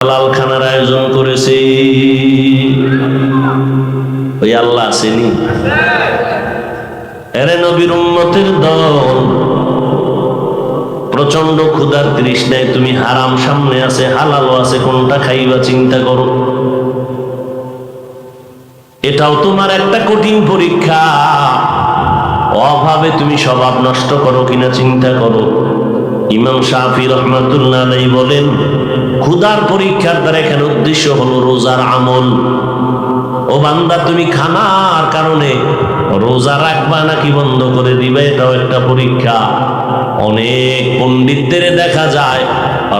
হালাল খানার আয়োজন করেছে। ওই আল্লাহ আসেনি? এরে নবীর উম্মতের দল, প্রচন্ড ক্ষুধার তৃষ্ণায় তুমি হারাম সামনে আছে, হালালও আছে, কোনটা খাইবা চিন্তা করো। এটাও তোমার একটা কঠিন পরীক্ষা। অভাবে তুমি স্বভাব নষ্ট করো কিনা চিন্তা করো। ইমাম শাফি রহমাতুল্লাহ আলাইহি বলেন, ক্ষুধার পরীক্ষার দ্বারা এখানে উদ্দেশ্য হলো রোজার আমল। ও বান্দা, তুমি খানার কারণে রোজা রাখবা নাকি বন্ধ করে দিবে, এটাও একটা পরীক্ষা। অনেক পণ্ডিতদের দেখা যায়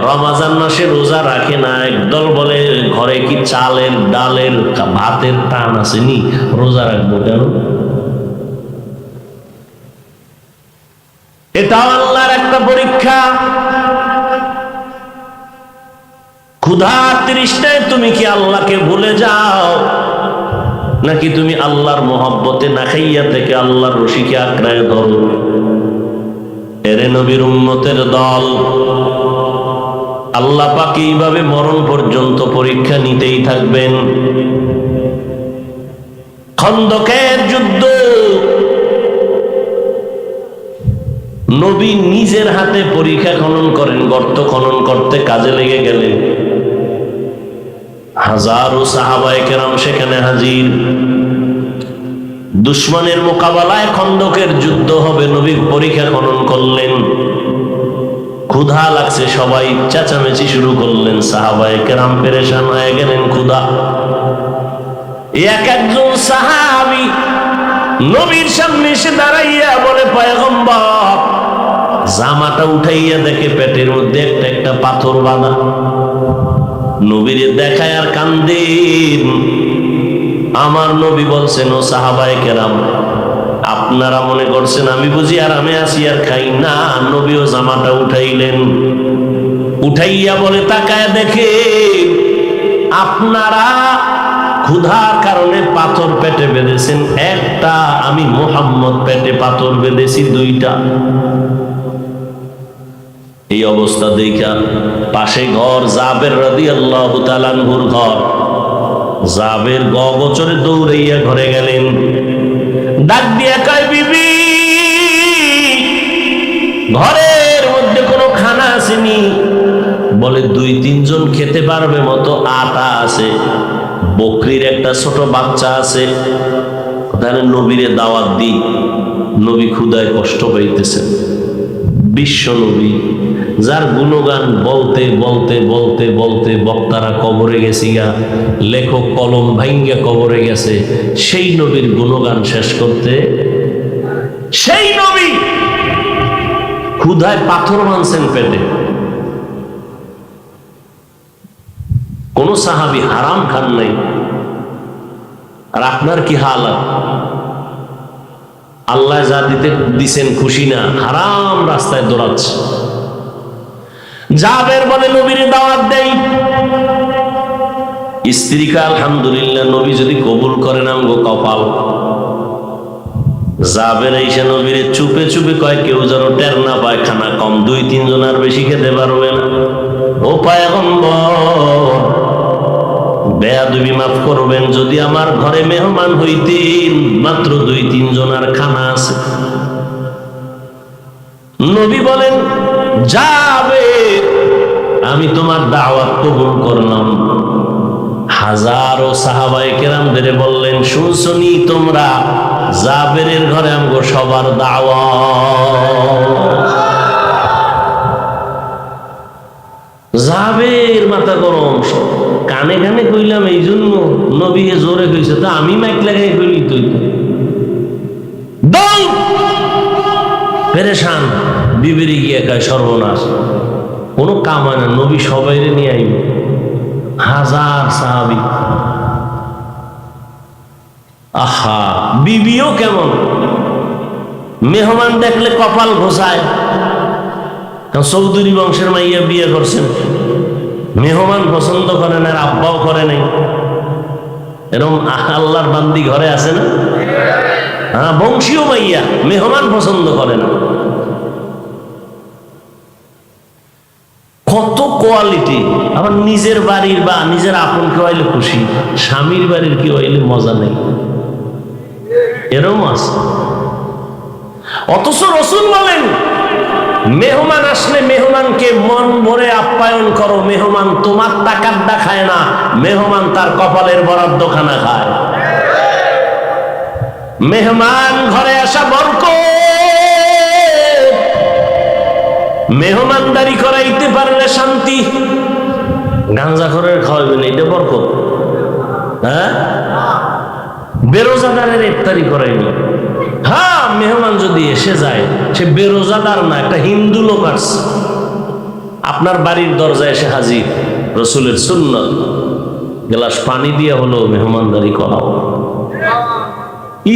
রমজান মাসে রোজা রাখে না। একদল বলে ঘরে কি চালের ডালের ভাতের টান আসেনি, রোজা রাখবো কেন? এটাও আল্লাহর একটা পরীক্ষা। ক্ষুধার তৃষ্ণায় তুমি কি আল্লাহকে ভুলে যাও, নাকি তুমি আল্লাহর মহব্বতে না খাইয়া থেকে আল্লাহর রশিকে আঁকড়ায় ধরো? এরে নবীর উম্মতের দল, আল্লাহ পাক এইভাবে মরণ পর্যন্ত পরীক্ষা নিতেই থাকবেন। খন্দকের যুদ্ধ, নবী নিজের হাতে পরীক্ষা খনন করেন, গর্ত খনন করতে কাজে লেগে গেলেন। হাজারো সাহাবায়ে কেরাম সেখানে হাজির। দুশমনের মোকাবেলায় খন্দকের যুদ্ধ হবে, নবী পরীক্ষা খনন করলেন। ক্ষুধা লাগছে, সবাই চেঁচামেচি শুরু করলেন। সাহাবায়ে কেরাম পেরেশান হয়ে গেলেন ক্ষুধা। এক একজন সাহাবী নবীর সামনে এসে দাঁড়াইয়া বলে, পয়গম্বর, জামাটা উঠাইয়া দেখে পেটের মধ্যে একটা একটা পাথর বাঁধা। নবীরে দেখায় আর কান্দেন। আমার নবী বলছেন, ও সাহাবায়ে কেরাম, আপনারা মনে করছেন আমি বুঝি আরামে আসি আর খাই না? নবীও জামাটা উঠাইলেন। উঠাইয়া বলে, তাকায় দেখে আপনারা ক্ষুধার কারণে পাথর পেটে বেঁধেছেন একটা, আমি মুহাম্মদ পেটে পাথর বেঁধেছি দুইটা। এই অবস্থা দেখা পাশে ঘর, জাবের রাদিয়াল্লাহু তাআলা আনহুর ঘর। জাবের গগোচরে দৌড়াইয়া ঘরে গেলেন। ডাক দিয়া কয়, বিবি, ঘরের মধ্যে কোনো খানা আসেনি? বলে, 2-3 জন খেতে পারবে মতো আটা আছে, বকরির একটা ছোট বাচ্চা আছে, তাহলে নবীরে দাওয়াত দিই। নবী ক্ষুধায় কষ্ট পাইতেছেন। বিশ্ব নবী, যার গুণগান বলতে বলতে বলতে বলতে বক্তারা কবরে গেছি গা, লেখক কলম ভাঙ্গা কবরে গেছে, সেই নবীর গুণগান শেষ করতে, সেই নবী ক্ষুধায় পাথর মানছেন পেটে। কোন সাহাবী হারাম খান নাই। আর আপনার কি হালাত? আল্লাহ যা দিতে দিছেন খুশি না, হারাম রাস্তায় দৌড়াচ্ছে। জাবের বলে, নবীর দাওয়াত দেই। স্ত্রীকে আলহামদুলিল্লাহ, নবী যদি কবুল করেন আমগো কপাল। জাবের এসে নবীরে চুপে চুপে কয়, কেউ যেন টের না পায়, খানা কম, 2-3 জন আর বেশি খেতে পারবে না। ও পয়গম্বর, বেয়াদবি মাফ করবেন, যদি আমার ঘরে মেহমান হইতেন, মাত্র 2-3 জনের খানা আছে। নবী বলেন, যাবে, আমি তোমার দাওয়াত কবুল করলাম। হাজারো সাহাবায়ে কেরামদের বললেন, শুনছনি তোমরা, জাবেরের ঘরে আমগো সবার দাওয়াত। জাবের মাথা গরম, কানে কানে কইলাম এই জন্য, নবী জোরে কইছে, তা আমি মাইক লাগাই কইলি তুই দল পেরেশান। বিবিরি গিয়ে কয়, সর্বনাশ, কোনো কাম হয় না, নবী সবাইরে নিয়ে আইব। হাজার সাহাবী, আহা, বিবিও কেমন, মেহমান দেখলে কপাল ঘোষায়। চৌধুরী বংশের মাইয়া বিয়ে করছেন, মেহমান পছন্দ করে না, আব্বাও করে নাই। এরকম আল্লাহর বান্দি ঘরে আছে না? হ্যাঁ, বংশীয় মাইয়া, মেহমান পছন্দ করে না। কত কোয়ালিটি। আবার নিজের বাড়ির বা নিজের আপন কেউ আইলে খুশি, স্বামীর বাড়ির কেউ আইলে মজা নেই, এরকম আছে। অথচ রাসূল বলেন মেহমান আসলে মেহমানকে মন ভরে আপ্যায়ন করো। মেহমান তোমার টাকার দা খায় না, মেহমান তার কপালের বরাদ্দ খানা খায়। মেহমান ঘরে আসা বরকত। মেহমানদারি করাইতে পারলে শান্তি। গাঞ্জাখোরের খাওয়াবেন, এটা বরকত? হ্যাঁ, বেরোজাদারের ইফতারি করাইনি। হ্যাঁ, মেহমান যদি এসে যায়, সে বেরোজাদার না, একটা হিন্দু লোক আসছে, আপনার বাড়ির দরজায় এসে হাজির। রাসূলের সুন্নাত, গ্লাস পানি দিয়ে হলো মেহমানদারি করাও।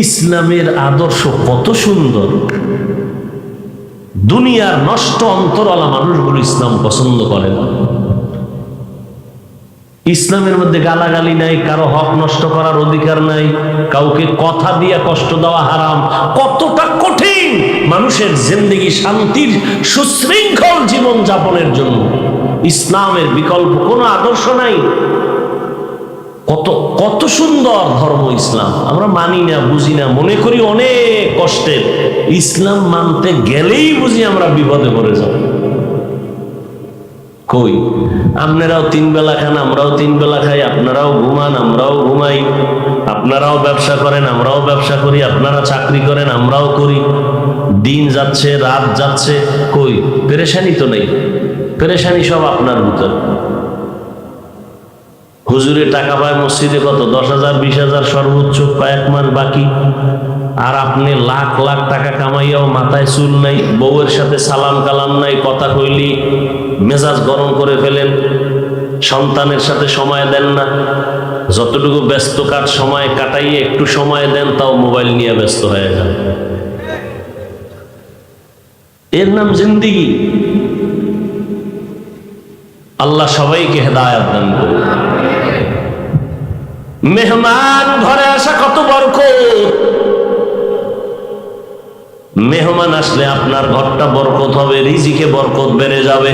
ইসলামের আদর্শ কত সুন্দর। দুনিয়ার নষ্ট অন্তরওয়ালা মানুষগুলো ইসলাম পছন্দ করে না। ইসলামের মধ্যে গালাগালি নাই, কারো হক নষ্ট করার অধিকার নাই, কাউকে কথা দিয়ে কষ্ট দেওয়া হারাম। কতটা কঠিন মানুষের জিন্দেগি শান্তির সুশৃঙ্খল জীবন যাপনের জন্য ইসলামের বিকল্প কোনো আদর্শ নাই। কত কত সুন্দর ধর্ম ইসলাম। আমরা মানি না, বুঝি না, মনে করি অনেক কষ্টের। ইসলাম মানতে গেলেই বুঝি আমরা বিপদে পড়ে যাব। কই, আপনারাও 3 বেলা খান, আমরাও 3 বেলা খাই, আপনারাও ঘুমান, আমরাও ঘুমাই, আপনারাও ব্যবসা করেন, আমরাও ব্যবসা করি, আপনারা চাকরি করেন, আমরাও করি। দিন যাচ্ছে, রাত যাচ্ছে, কই পেরেশানি তো নেই। পেরেশানি সব আপনার ভিতর। হুজুরে টাকা পায় মসজিদে কত, 10,000 20,000 সর্বোচ্চ, কয়েক মাস বাকি। আর আপনি লাখ লাখ টাকা কামাইয়াও মাথায় চুল নাই, বউয়ের সাথে সালাম কালাম নাই, কথা কইলি মেজাজ গরম করে ফেলেন, সন্তানের সাথে সময় দেন না। যতটুকু ব্যস্ত কাজ সময় কাটাইয়ে একটু সময় দেন, তাও মোবাইল নিয়ে ব্যস্ত হয়ে যান। এর নাম জিন্দেগি। আল্লাহ সবাইকে হেদায়েত দান করুন। মেহমান ঘরে আসা কত বরকত। মেহমান আসলে আপনার ঘরটা বরকত হবে, রিজিকে বরকত বেড়ে যাবে।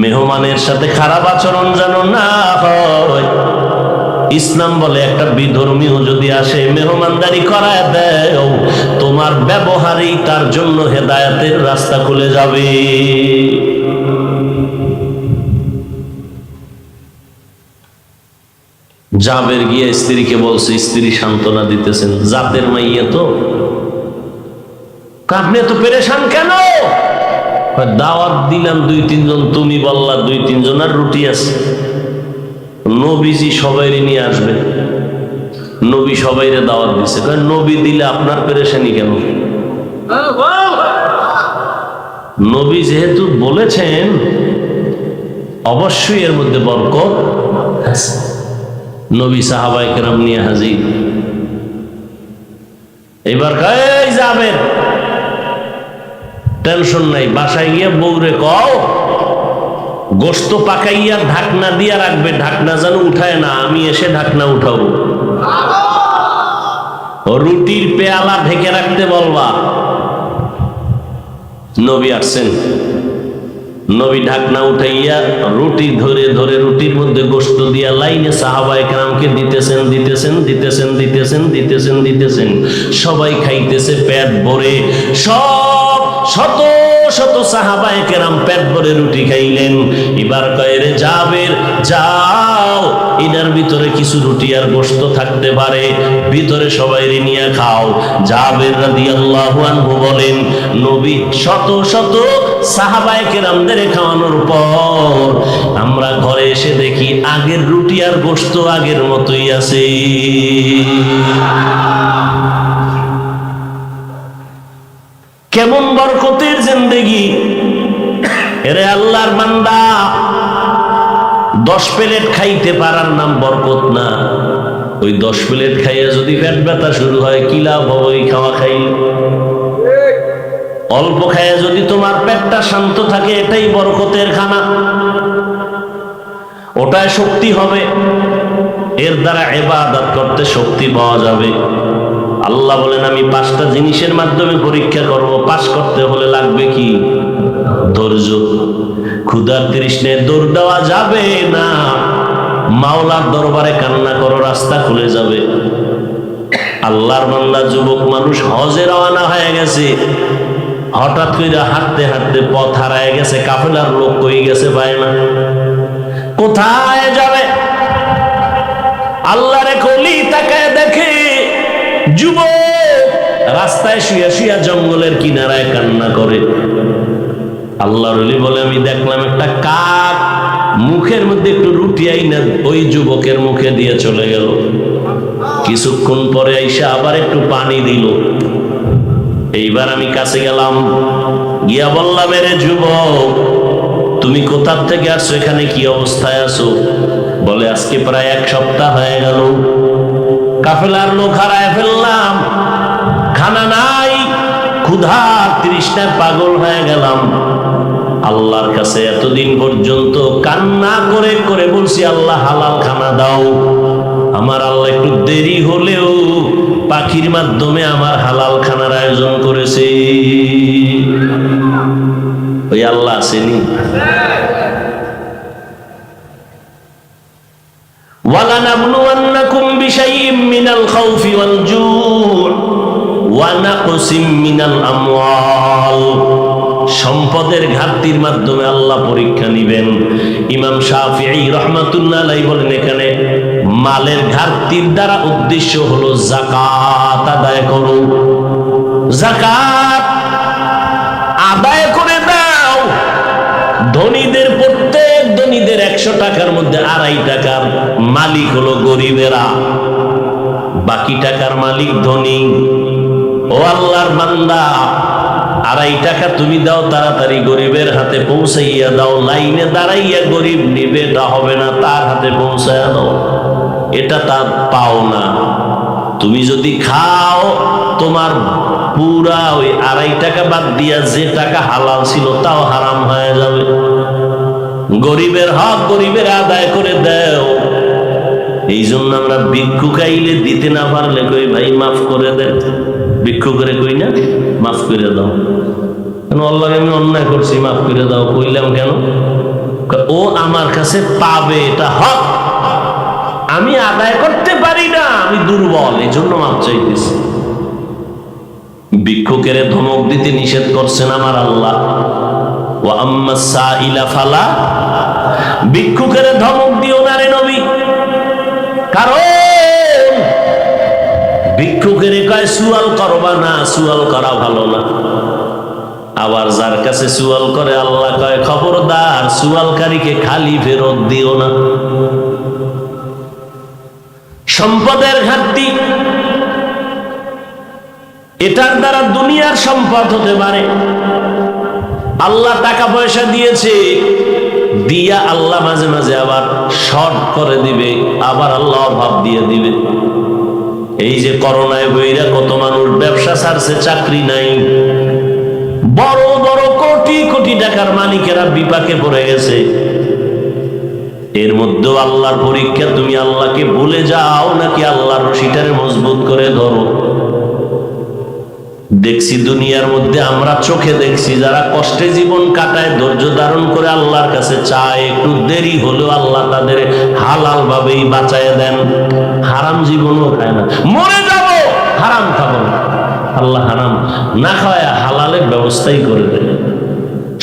মেহমানের সাথে খারাপ আচরণ যেন না হয়। ইসলাম বলে একটা বিধর্মীয় যদি আসে, মেহমানদারি করায় দেয়, তোমার ব্যবহারেই তার জন্য হেদায়েতের রাস্তা খুলে যাবে। জাবের গিয়ে স্ত্রীকে বলছে, স্ত্রী সান্ত্বনা দিতেছেন, জাতের মাইয়া তো, আপনি তো পেরেশান কেন? দাওয়াত দিলাম 2-3 জন, তুমি বললা 2-3 জন, আর রুটি আছে। নবীজি সবাইরে নিয়ে আসবে, নবী সবাইরে দাওয়াত দিছে। নবী দিলে আপনার পেরেশানি কেন? নবী যেহেতু বলেছেন, অবশ্যই এর মধ্যে বরকত আছে। নবী সাহাবায়ে কেরাম নিয়ে হাজির। এবার কই যাবেন, টেনশন নাই, বাসায় গিয়ে বউরে কও গোশত পাকাইয়া ঢাকনা দিয়া রাখবে, ঢাকনা যেন উঠায় না, আমি এসে ঢাকনা উঠাবো। রুটির পেয়ালা ঢেকে রাখতে বলবা। নবী আসছেন, নবী ঢাকনা উঠাইয়া রুটি ধরে ধরে রুটির মধ্যে গোশত দিয়া লাইনে সাহাবায়ে কেরামকে দিতেছেন দিতেছেন দিতেছেন দিতেছেন দিতেছেন দিতেছেন। সবাই খাইতেছে পেট ভরে। সব শত শত সাহাবায়ে কেরাম পেট ভরে রুটি খাইলেন। এবার কয়, রে জাবের যাও, এটার ভিতরে কিছু রুটি আর গোশত থাকতে পারে, ভিতরে সবাই নিয়ে খাও। জাবের রাদিয়াল্লাহু আনহু বলেন, নবী শত শত সাহাবায়ে কেরামদের খাওয়ানোর পর আমরা ঘরে এসে দেখি আগের রুটি আর গোশত আগের মতোই আছে। কেমন বরকতের জিন্দেগি। এরে আল্লাহর বান্দা, 10 প্লেট খাইতে পারার নাম বরকত না। ওই 10 প্লেট খাইয়া যদি পেট ব্যথা শুরু হয়, কি লাভ হবে ওই খাওয়া খাইলে? অল্প খাইয়া যদি তোমার পেটটা শান্ত থাকে, এটাই বরকতের খানা, ওটায় শক্তি হবে, এর দ্বারা ইবাদত করতে শক্তি পাওয়া যাবে। আল্লাহ বলেন, আমি 5টা জিনিসের মাধ্যমে পরীক্ষা করব, পাস করতে হলে লাগবে কি? ধৈর্য। ক্ষুধার তৃষ্ণায় দৌড় দেওয়া যাবে না, মাওলার দরবারে কান্না করো, রাস্তা খুলে যাবে। আল্লাহর বান্দা যুবক মানুষ হজে রওনা হয়ে গেছে, হঠাৎ করে হাঁটতে হাঁটতে পথ হারায় গেছে, কাফেলার লোক কই গেছে পায় না, কোথায় যাবে? আল্লাহরে কলি তাকায় দেখে যুবক রাস্তায় শুয়ে শুয়ে জঙ্গলের কিনারায় কান্না করে। আল্লাহর ওলি বলে, আমি দেখলাম একটা কাক মুখের মধ্যে একটু রুটি আইনা ওই যুবকের মুখে দিয়ে চলে গেল। কিছুক্ষণ পরে আইসা আবার একটু পানি দিল। এইবার আমি কাছে গেলাম, গিয়া বললাম, এরে যুবক, তুমি কোথা থেকে আসছো, এখানে কি অবস্থায় আছো? বলে, আজকে প্রায় 1 সপ্তাহ হয়ে গেল, কাফেলার লোক হারায় ফেললাম, খানা নাই, ক্ষুধা তৃষ্ণায় পাগল হয়ে গেলাম। আল্লাহর কাছে এতদিন পর্যন্ত কান্না করে করে বলছি, আল্লাহ হালাল খানা দাও। আমার আল্লাহ একটু দেরি হলেও পাখির মাধ্যমে আমার হালাল খানার আয়োজন করেছে। ওই আল্লাহ আসেনি? ওয়ালানাবলুওয়ান্নাকুম বিশাইইম মিনাল খাউফি ওয়াল জু'ই ওয়া নাকসিম মিনাল আমওয়াল। সম্পদের ঘাটতির মাধ্যমে আল্লাহ পরীক্ষা নিবেন। ইমাম শাফিঈ রাহমাতুল্লাহ আলাইহি বলেন, এখানে মালের ঘাটতির দ্বারা উদ্দেশ্য হলো যাকাত আদায় করো। যাকাত আদায় করে দাও। ধনীদের, প্রত্যেক ধনীদের 100 টাকার মধ্যে 2.5 টাকার মালিক হলো গরিবেরা, বাকি টাকার মালিক ধনী। ও আল্লাহর বান্দা, 2.5 টাকা তুমি দাও, তাড়াতাড়ি গরিবের হাতে পৌঁছাইয়া দাও। লাইনে দাঁড়াইয়া গরিব নিবে, এটা হবে না, তার হাতে পৌঁছাইয়া দাও। এটা তার পাও না। তুমি যদি খাও, তোমার পুরা ওই 2.5 টাকা বাদ দিয়া যে টাকা হালাল ছিল তাও হারাম হয়ে যাবে। গরিবের হক গরিবের আদায় করে দাও। এই জন্য আমরা ভিক্ষুক আইলে দিতে না পারলে কই, ভাই মাফ করে দেন। ভিক্ষুকের কই না, মাফ করে দাও। কেন? আল্লাহ, আমি অন্যায় করছি, মাফ করে দাও। কইলাম কেন? ও আমার কাছে পাবে, এটা হক, আমি আদায় করতে পারি না, আমি দুর্বল, এই জন্য মাফ চাইতেছি। ভিক্ষুকের ধমক দিতে নিষেধ করছেন আমার আল্লাহ। ওয়া আম্মা সাইলা ফালা, ভিক্ষুকের ধমক দিও না রে নবী। কারণ ভিক্ষুকের কয় সুয়াল করবা না, সুয়াল করা ভালো না। আবার যার কাছে সুয়াল করে আল্লাহ কয়, খবরদার সুয়ালকারীকে খালি ফেরত দিও না। সম্পদের ঘাটতি, এটার দ্বারা দুনিয়ার সম্পদ হতে পারে। আল্লাহ টাকা পয়সা দিয়েছে, দিয়া আল্লাহ মাঝে মাঝে আবার শর্ট করে দিবে, আবার আল্লাহ অভাব দিয়ে দিবে। এই যে করোনায় বইরা কত মানুষ ব্যবসা ছাড়ছে, চাকরি নাই। বড় বড় কোটি কোটি টাকার মালিকেরা বিপাকে পড়ে গেছে। এর মধ্যেও আল্লাহর পরীক্ষা, তুমি আল্লাহকে ভুলে যাও নাকি আল্লাহর রশিটারে মজবুত করে ধরো। দেখছি দুনিয়ার মধ্যে, আমরা চোখে দেখছি, যারা কষ্টে জীবন কাটায়, ধৈর্য ধারণ করে আল্লাহর কাছে চায়, একটু দেরি হলেও আল্লাহ তাদের হালাল ভাবেই বাঁচায় দেন। হারাম জীবনও খায় না। মরে যাব, হারাম খাবো না, আল্লাহ হারাম না খাওয়ায় হালালের ব্যবস্থাই করে দেন।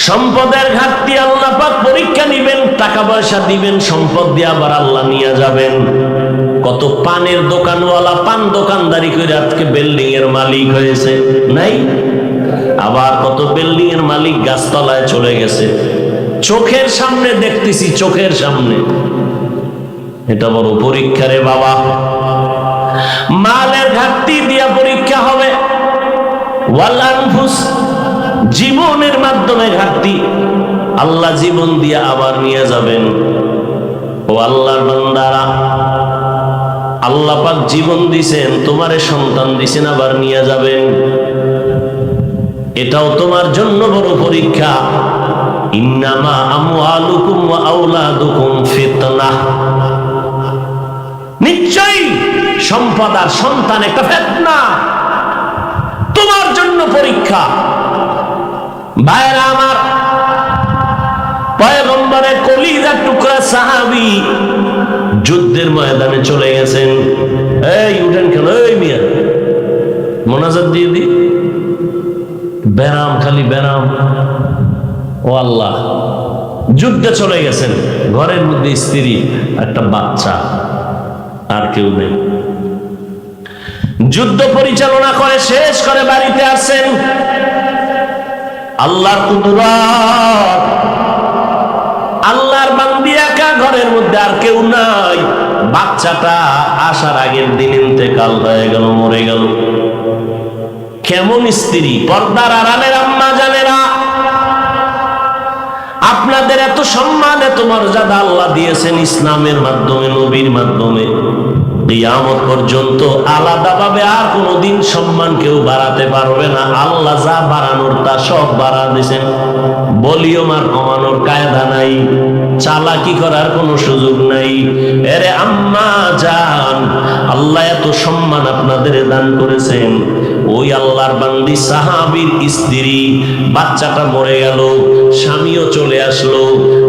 সম্পদের ঘাটতি আল্লাহ পাক পরীক্ষা নিবেন, টাকা পয়সা দিবেন, সম্পদ দিয়ে আবার আল্লাহ নিয়ে যাবেন। কত পানের দোকানওয়ালা পান দোকানদারি করে আজকে বিল্ডিং এর মালিক হয়েছে, নাই? আবার কত বিল্ডিং এর মালিক গাছতলায় চলে গেছে, চোখের সামনে দেখতেছি, চোখের সামনে। এটা বড় পরীক্ষা রে বাবা। মালের ঘাটতি দিয়া পরীক্ষা হবে। ওয়াল আনফুস, জীবনের মাধ্যমে ঘাটতি, আল্লাহ জীবন দিয়ে আবার নিয়ে যাবেন। ও আল্লাহর বান্দারা, আল্লাহ পাক জীবন দিছেন, তোমারে সন্তান দিছেন, আবার নিয়ে যাবেন। এটাও তোমার জন্য বড় পরীক্ষা। ইন্নামা আমওয়ালুকুম ওয়া আওলাদুকুম ফিতনাহ, নিশ্চয়ই সম্পদ আর সন্তান একটা ফিতনা, তোমার জন্য পরীক্ষা। ভাইরা আমার, টুকরা সাহাবী যুদ্ধের ময়দানে চলে গেছেন। এই উঠেন কেন, এই মিয়া মোনাজাত দিয়ে দি, ব্যারাম খালি ব্যারাম। ও আল্লাহ, যুদ্ধে চলে গেছেন, ঘরের মধ্যে স্ত্রী, একটা বাচ্চা, আর কেউ নেই। যুদ্ধ পরিচালনা করে শেষ করে বাড়িতে আসেন। আল্লাহর কুদরত, আল্লাহর বান্দি একা ঘরের মধ্যে, আর কেউ নাই। বাচ্চাটা আসার আগের দিন ইন্তেকাল হয়ে গেল, মরে গেল। কেমন স্ত্রী! পর্দার আড়ালের আম্মা জানেরা, আপনাদের এত সম্মান এত মর্যাদা আল্লাহ দিয়েছেন ইসলামের মাধ্যমে, নবীর মাধ্যমে। কিয়ামত পর্যন্ত আলাদাভাবে আর কোনোদিন সম্মান কেউ বাড়াতে পারবে না। আল্লাহ যা বাড়ানোর তা সব বাড়া দিয়েছেন। বলিও মার কমানোর কায়দা নাই, চালাকি করার কোনো সুযোগ নাই। এরে আম্মা জান, আল্লাহ এত সম্মান আপনাদের দান করেছেন। ওই আল্লাহর বান্দি সাহাবীর স্ত্রী, বাচ্চাটা মরে গেল, স্বামীও চলে আসলো,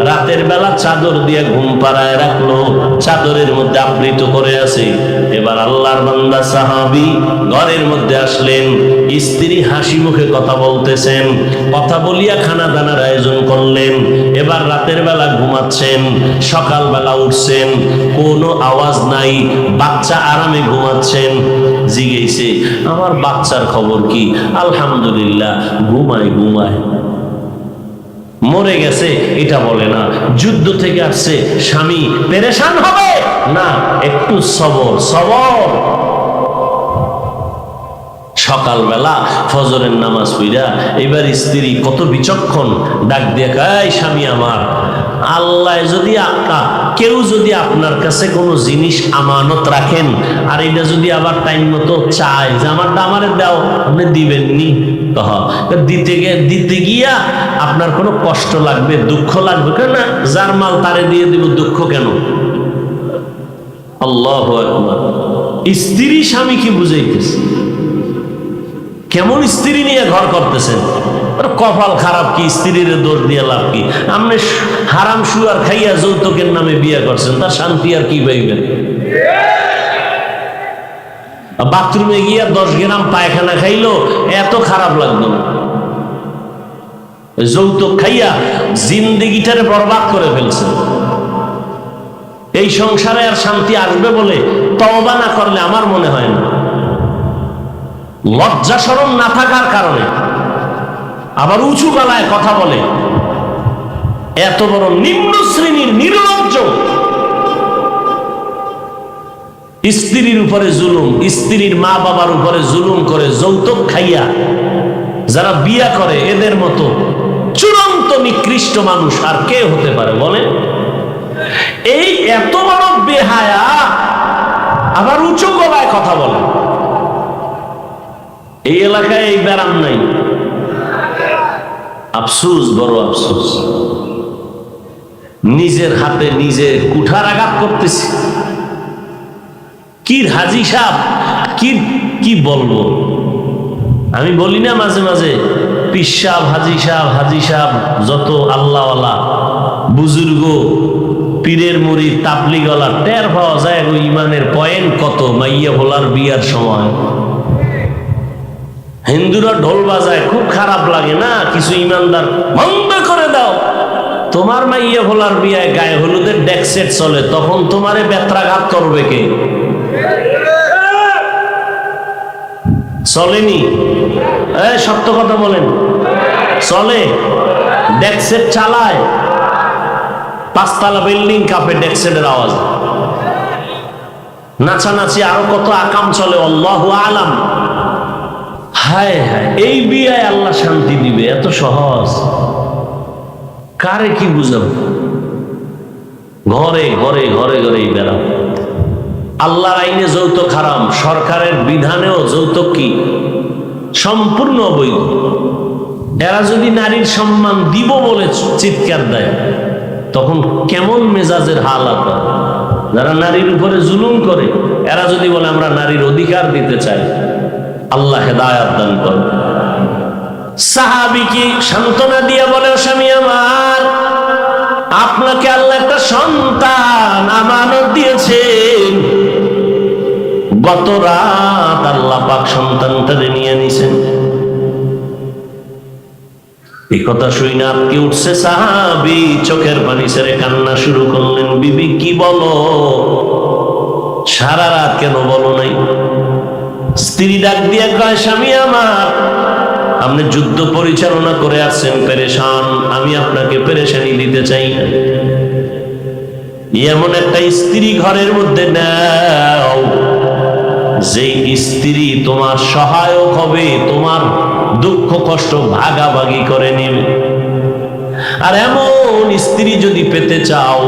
রাতের বেলা চাদর দিয়ে ঘুম পাড়ায় রাখলো, চাদরের মধ্যে আবৃত করে আছে। এবার আল্লাহর বান্দা সাহাবী ঘরের মধ্যে আসলেন, স্ত্রী হাসি মুখে কথা বলতেছেন, কথা বলিয়া খানা দানার আয়োজন করলেন। এবার রাতের বেলা ঘুমাচ্ছেন, সকালবেলা উঠছেন, কোনো আওয়াজ নাই, বাচ্চা আরামে ঘুমাচ্ছেন। জিজ্ঞেসে, আমার বাচ্চার খবর কি? আলহামদুলিল্লাহ, ঘুমায় ঘুমায়। মরে গেছে এটা বলে না, যুদ্ধ থেকে আসছে, স্বামী পেরেশান হবে না, একটু সবর সবর। সকালবেলা ফজরের নামাজ পড়া এবার স্ত্রী কত বিচক্ষণ, ডাক দিয়ে কয়, স্বামী আমার, আল্লাহ যদি কেউ যদি আপনার কাছে কোনো জিনিস আমানত রাখেন, আর এটা যদি আবার টাইম মতো চায় যে আমারটা আমারে দাও, আপনি দিবেননি? দিতে গিয়া আপনার কোনো কষ্ট লাগবে, দুঃখ লাগবে কেন? যার মাল তারে দিয়ে দিব, দুঃখ কেন? আল্লাহু আকবার। স্ত্রী স্বামীকে বুঝাইতেছে। কেমন স্ত্রী নিয়ে ঘর করতেছেন? কপাল খারাপ কি, স্ত্রীর দোষ দিয়ে লাভ কি? আপনি হারাম শুয়ার খাইয়া যৌতুকের নামে বিয়ে করছেন, তার শান্তি আর কি পাইবেন? বাথরুমে গিয়া 10 গ্রাম পায়খানা খাইলো, এত খারাপ লাগলো না। যৌতুক খাইয়া জিন্দেগিটারে বরবাদ করে ফেলছে। এই সংসারে আর শান্তি আসবে বলে তওবা না করলে আমার মনে হয় না। লজ্জা শরম না থাকার কারণে আবার উঁচু গলায় কথা বলে, এত বড় নিম্ন শ্রেণীর নির্লজ্জ। স্ত্রীর উপরে জুলুম, স্ত্রীর মা বাবার উপরে জুলুম করে যৌতুক খাইয়া যারা বিয়া করে, এদের মতো চূড়ান্ত নিকৃষ্ট মানুষ আর কে হতে পারে বলে? এই এত বড় বেহায়া আবার উঁচু গলায় কথা বলে। এই এলাকায় এই ব্যারাম নাই। আফসোস, বড় আফসোস। নিজের হাতে নিজে কুঠার আঘাত করতেছি। কি হাজি সাহেব, কি বলবো? আমি বলি না মাঝে মাঝে, পীর সাহেব, হাজি সাহেব, হাজি সাহেব, যত আল্লাহওয়ালা বুজুর্গ, পীরের মুরিদ, তাবলিগওয়ালা, টের পাওয়া যায় গো ইমানের পয়েন্ট কত মাইয়া ভোলার বিয়ার সময়। হিন্দুরা ঢোল বাজায়, খুব খারাপ লাগে না? কিছু ইমানদার বন্ধ করে দাও। তোমার মাইয়া ভোলার বিয়ায় গায়ে হলুদের ডেক সেট চলে, তখন তোমারে বেত্রাঘাত করবে কে? চলেনি? সত্য কথা বলেন, চলে? ডেক সেট চালায়, 5 তলা বিল্ডিং কাঁপে ডেক সেটের আওয়াজ। নাচানাচি আরো কত আকাম চলে, আল্লাহু আলাম। হায় হায়, এই বিয়ায় আল্লাহ শান্তি দিবে? এত সহজ? কারে কি বুঝাবো? ঘরে ঘরে ঘরে ঘরে বেড়াও। আল্লাহর আইনে যৌতুক হারাম, সরকারের বিধানেও যৌতুক কি সম্পূর্ণ অবৈধ। এরা যদি নারীর সম্মান দিব বলে চিৎকার দেয়, তখন কেমন মেজাজের হালাত? যারা নারীর উপরে জুলুম করে, এরা যদি বলে আমরা নারীর অধিকার দিতে চাই, আল্লাহ হেদায়াত দান করে। সাহাবীকে সান্ত্বনা দিয়া বলে, স্বামী আমার, আপনাকে আল্লাহ একটা সন্তান আমানত দিয়েছেন, গত রাত আল্লাহ পাক সন্তানটারে নিয়ে নিছেন। এই কথা শুই না আটকে উঠছে সাহাবী, চোখের পানি ছেড়ে কান্না শুরু করলেন। বিবি কি বলো, সারা রাত কেন বলো নাই? স্ত্রী ডাক দিয়ে কয়, স্বামী আমার, আপনি যুদ্ধ পরিচালনা করে আসছেন, পেরেশান, আমি আপনাকে পেরেশানি দিতে চাই না। এমন একটা স্ত্রী ঘরের মধ্যে নাও, যেই স্ত্রী তোমার সহায়ক হবে, তোমার দুঃখ কষ্ট ভাগাভাগি করে নেবে। আর এমন স্ত্রী যদি পেতে চাও,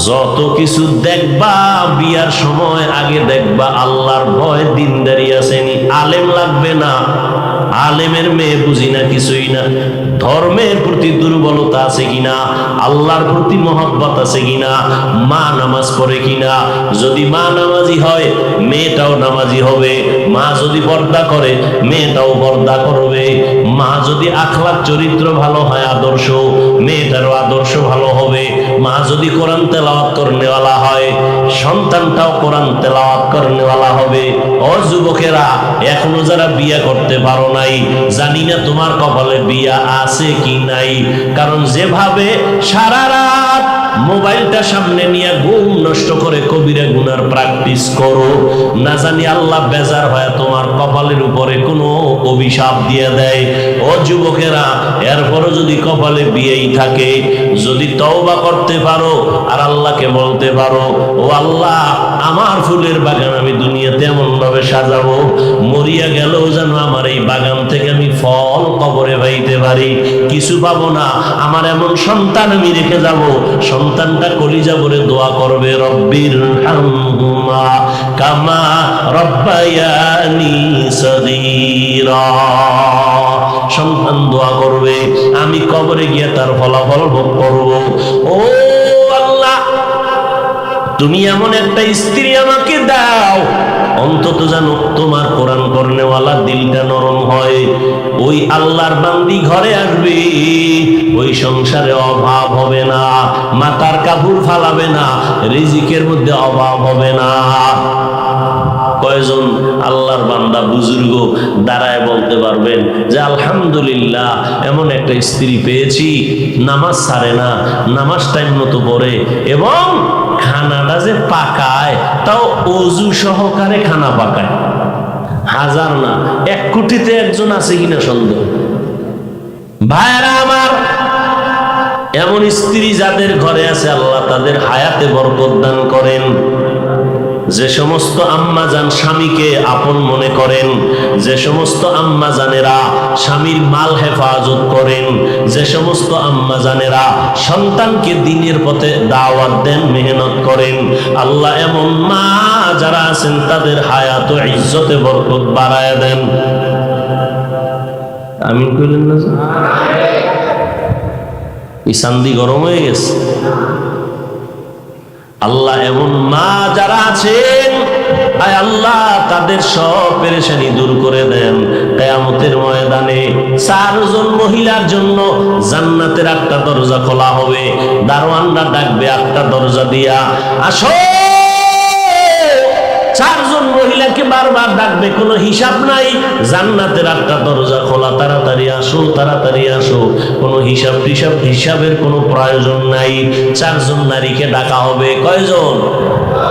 যত কিছু দেখবা বিয়ার সময় আগে দেখবা আল্লাহর ভয়, দিনদারি আসেনি, আলেম লাগবে না, আলেমের মেয়ে বুঝি না কিছুই না, ধর্মের প্রতি দুর্বলতা আছে কিনা, আল্লাহর প্রতি মহব্বত আছে কিনা, মা নামাজ পড়ে কিনা। যদি মা নামাজি হয় মেয়েটাও নামাজি হবে, মা যদি পর্দা করে মেয়েটাও পর্দা করবে, মা যদি আখলাক চরিত্র ভালো হয়, আদর্শ, মেয়েটারও আদর্শ ভালো হবে। মা যদি কোরআন তেলাওয়াত করনেওয়ালা হয়, সন্তানটাও কোরআন তেলাওয়াত করনেওয়ালা হবে। ও যুবকেরা, এখনো যারা বিয়ে করতে পারো নাই, জানি না তোমার কপালে বিয়া আছে কি নাই। কারণ যেভাবে সারা রাত মোবাইলটা সামনে নিয়ে ঘুম নষ্ট করে কবিরা গুনার প্র্যাকটিস করো, না জানি আল্লাহ বেজার হয় তোমার কপালের উপরে কোনো অভিশাপ দিয়ে দেয়। ও যুবকেরা, এরপরও যদি কপালে বিয়েই থাকে, যদি তওবা করতে পারো আর আল্লাহকে বলতে পারো, ও আল্লাহ, আমার ফুলের বাগান আমি দুনিয়াতে এমন ভাবে সাজাবো, মরিয়া গেলেও যেন আমার এই বাগান থেকে আমি ফল কবরে পাইতে পারি, কিছু পাবো না, আমার এমন সন্তান আমি রেখে যাব, সন্তানটা কলিজা ভরে দোয়া করবে, রব্বির হামহুমা কামা রব্বায়ানি সগীরা। সন্তান দোয়া করবে, আমি কবরে গিয়ে তার ফলাফল ভোগ করব। ও আল্লাহ, তুমি এমন একটা স্ত্রী আমাকে দাও, অন্তত যেন তোমার কোরআন করনেওয়ালা দিলটা নরম হয়। ওই আল্লাহর বান্দি ঘরে আসবে, ওই সংসারে অভাব হবে না, মাথার কাপড় ফালাবে না, রিজিকের মধ্যে অভাব হবে না। কয়জন আল্লাহর বান্দা বুজুর্গ দাঁড়ায় বলতে পারবেন যে আলহামদুলিল্লাহ, এমন একটা স্ত্রী পেয়েছি, নামাজ ছাড়ে না, নামাজ টাইম মতো পড়ে, এবং খানাটা যে পাকায় তাও অজু সহকারে খানা পাকায়। হাজার না, 1 কোটিতে একজন আছে কিনা সন্দেহ। ভাইরা আমার, এমন স্ত্রী যাদের ঘরে আছে, আল্লাহ তাদের হায়াতে বরকত দান করেন। যে সমস্ত আম্মা জান স্বামীকে আপন মনে করেন, যে সমস্ত আম্মা জানেরা স্বামীর মাল হেফাজত করেন, যে সমস্ত আম্মা জানেরা সন্তানকে দ্বীনের পথে দাওয়াত দেন, মেহনত করেন, আল্লাহ এমন মা যারা আছেন তাদের হায়াত ও ইজ্জতে বরকত বাড়ায় দেন। আমিন কইলেন না? এই চান্দি গরম হয়ে গেছে। আল্লাহ এমন মা যারা আছেন, আয় আল্লাহ তাদের সব পেরেশানি দূর করে দেন। কিয়ামতের ময়দানে 4 জন মহিলার জন্য জান্নাতের 8টা দরজা খোলা হবে, দারোয়ানরা ডাকবে 8টা দরজা দিয়া, আসো। 4 জন মহিলাকে বারবার ডাকবে, কোনো হিসাব নাই, জান্নাতের 8টা দরজা খোলা, তাড়াতাড়ি আসো, তাড়াতাড়ি আসো, কোনো হিসাবের কোনো প্রয়োজন নাই। 4 জন নারীকে ডাকা হবে। কয়জন?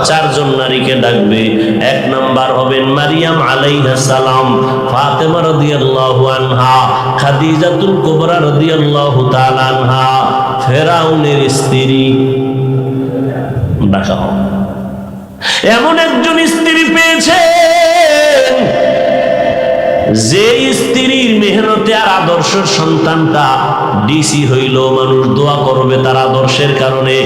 4 জন নারীকে ডাকবে। 1 নাম্বার হবেন মারিয়াম আলাইহিস সালাম, ফাতেমা রাদিয়াল্লাহু আনহা, খাদিজাতুল কুবরা রাদিয়াল্লাহু তাআলা আনহা, ফেরাউনের স্ত্রী ডাকা হবে। এমন একজন স্ত্রী পেয়েছেন, যে স্ত্রীর মেহনতে আর আদর্শের সন্তানটা ডিসি হইল, মানুষ দোয়া করবে তার আদর্শের কারণে,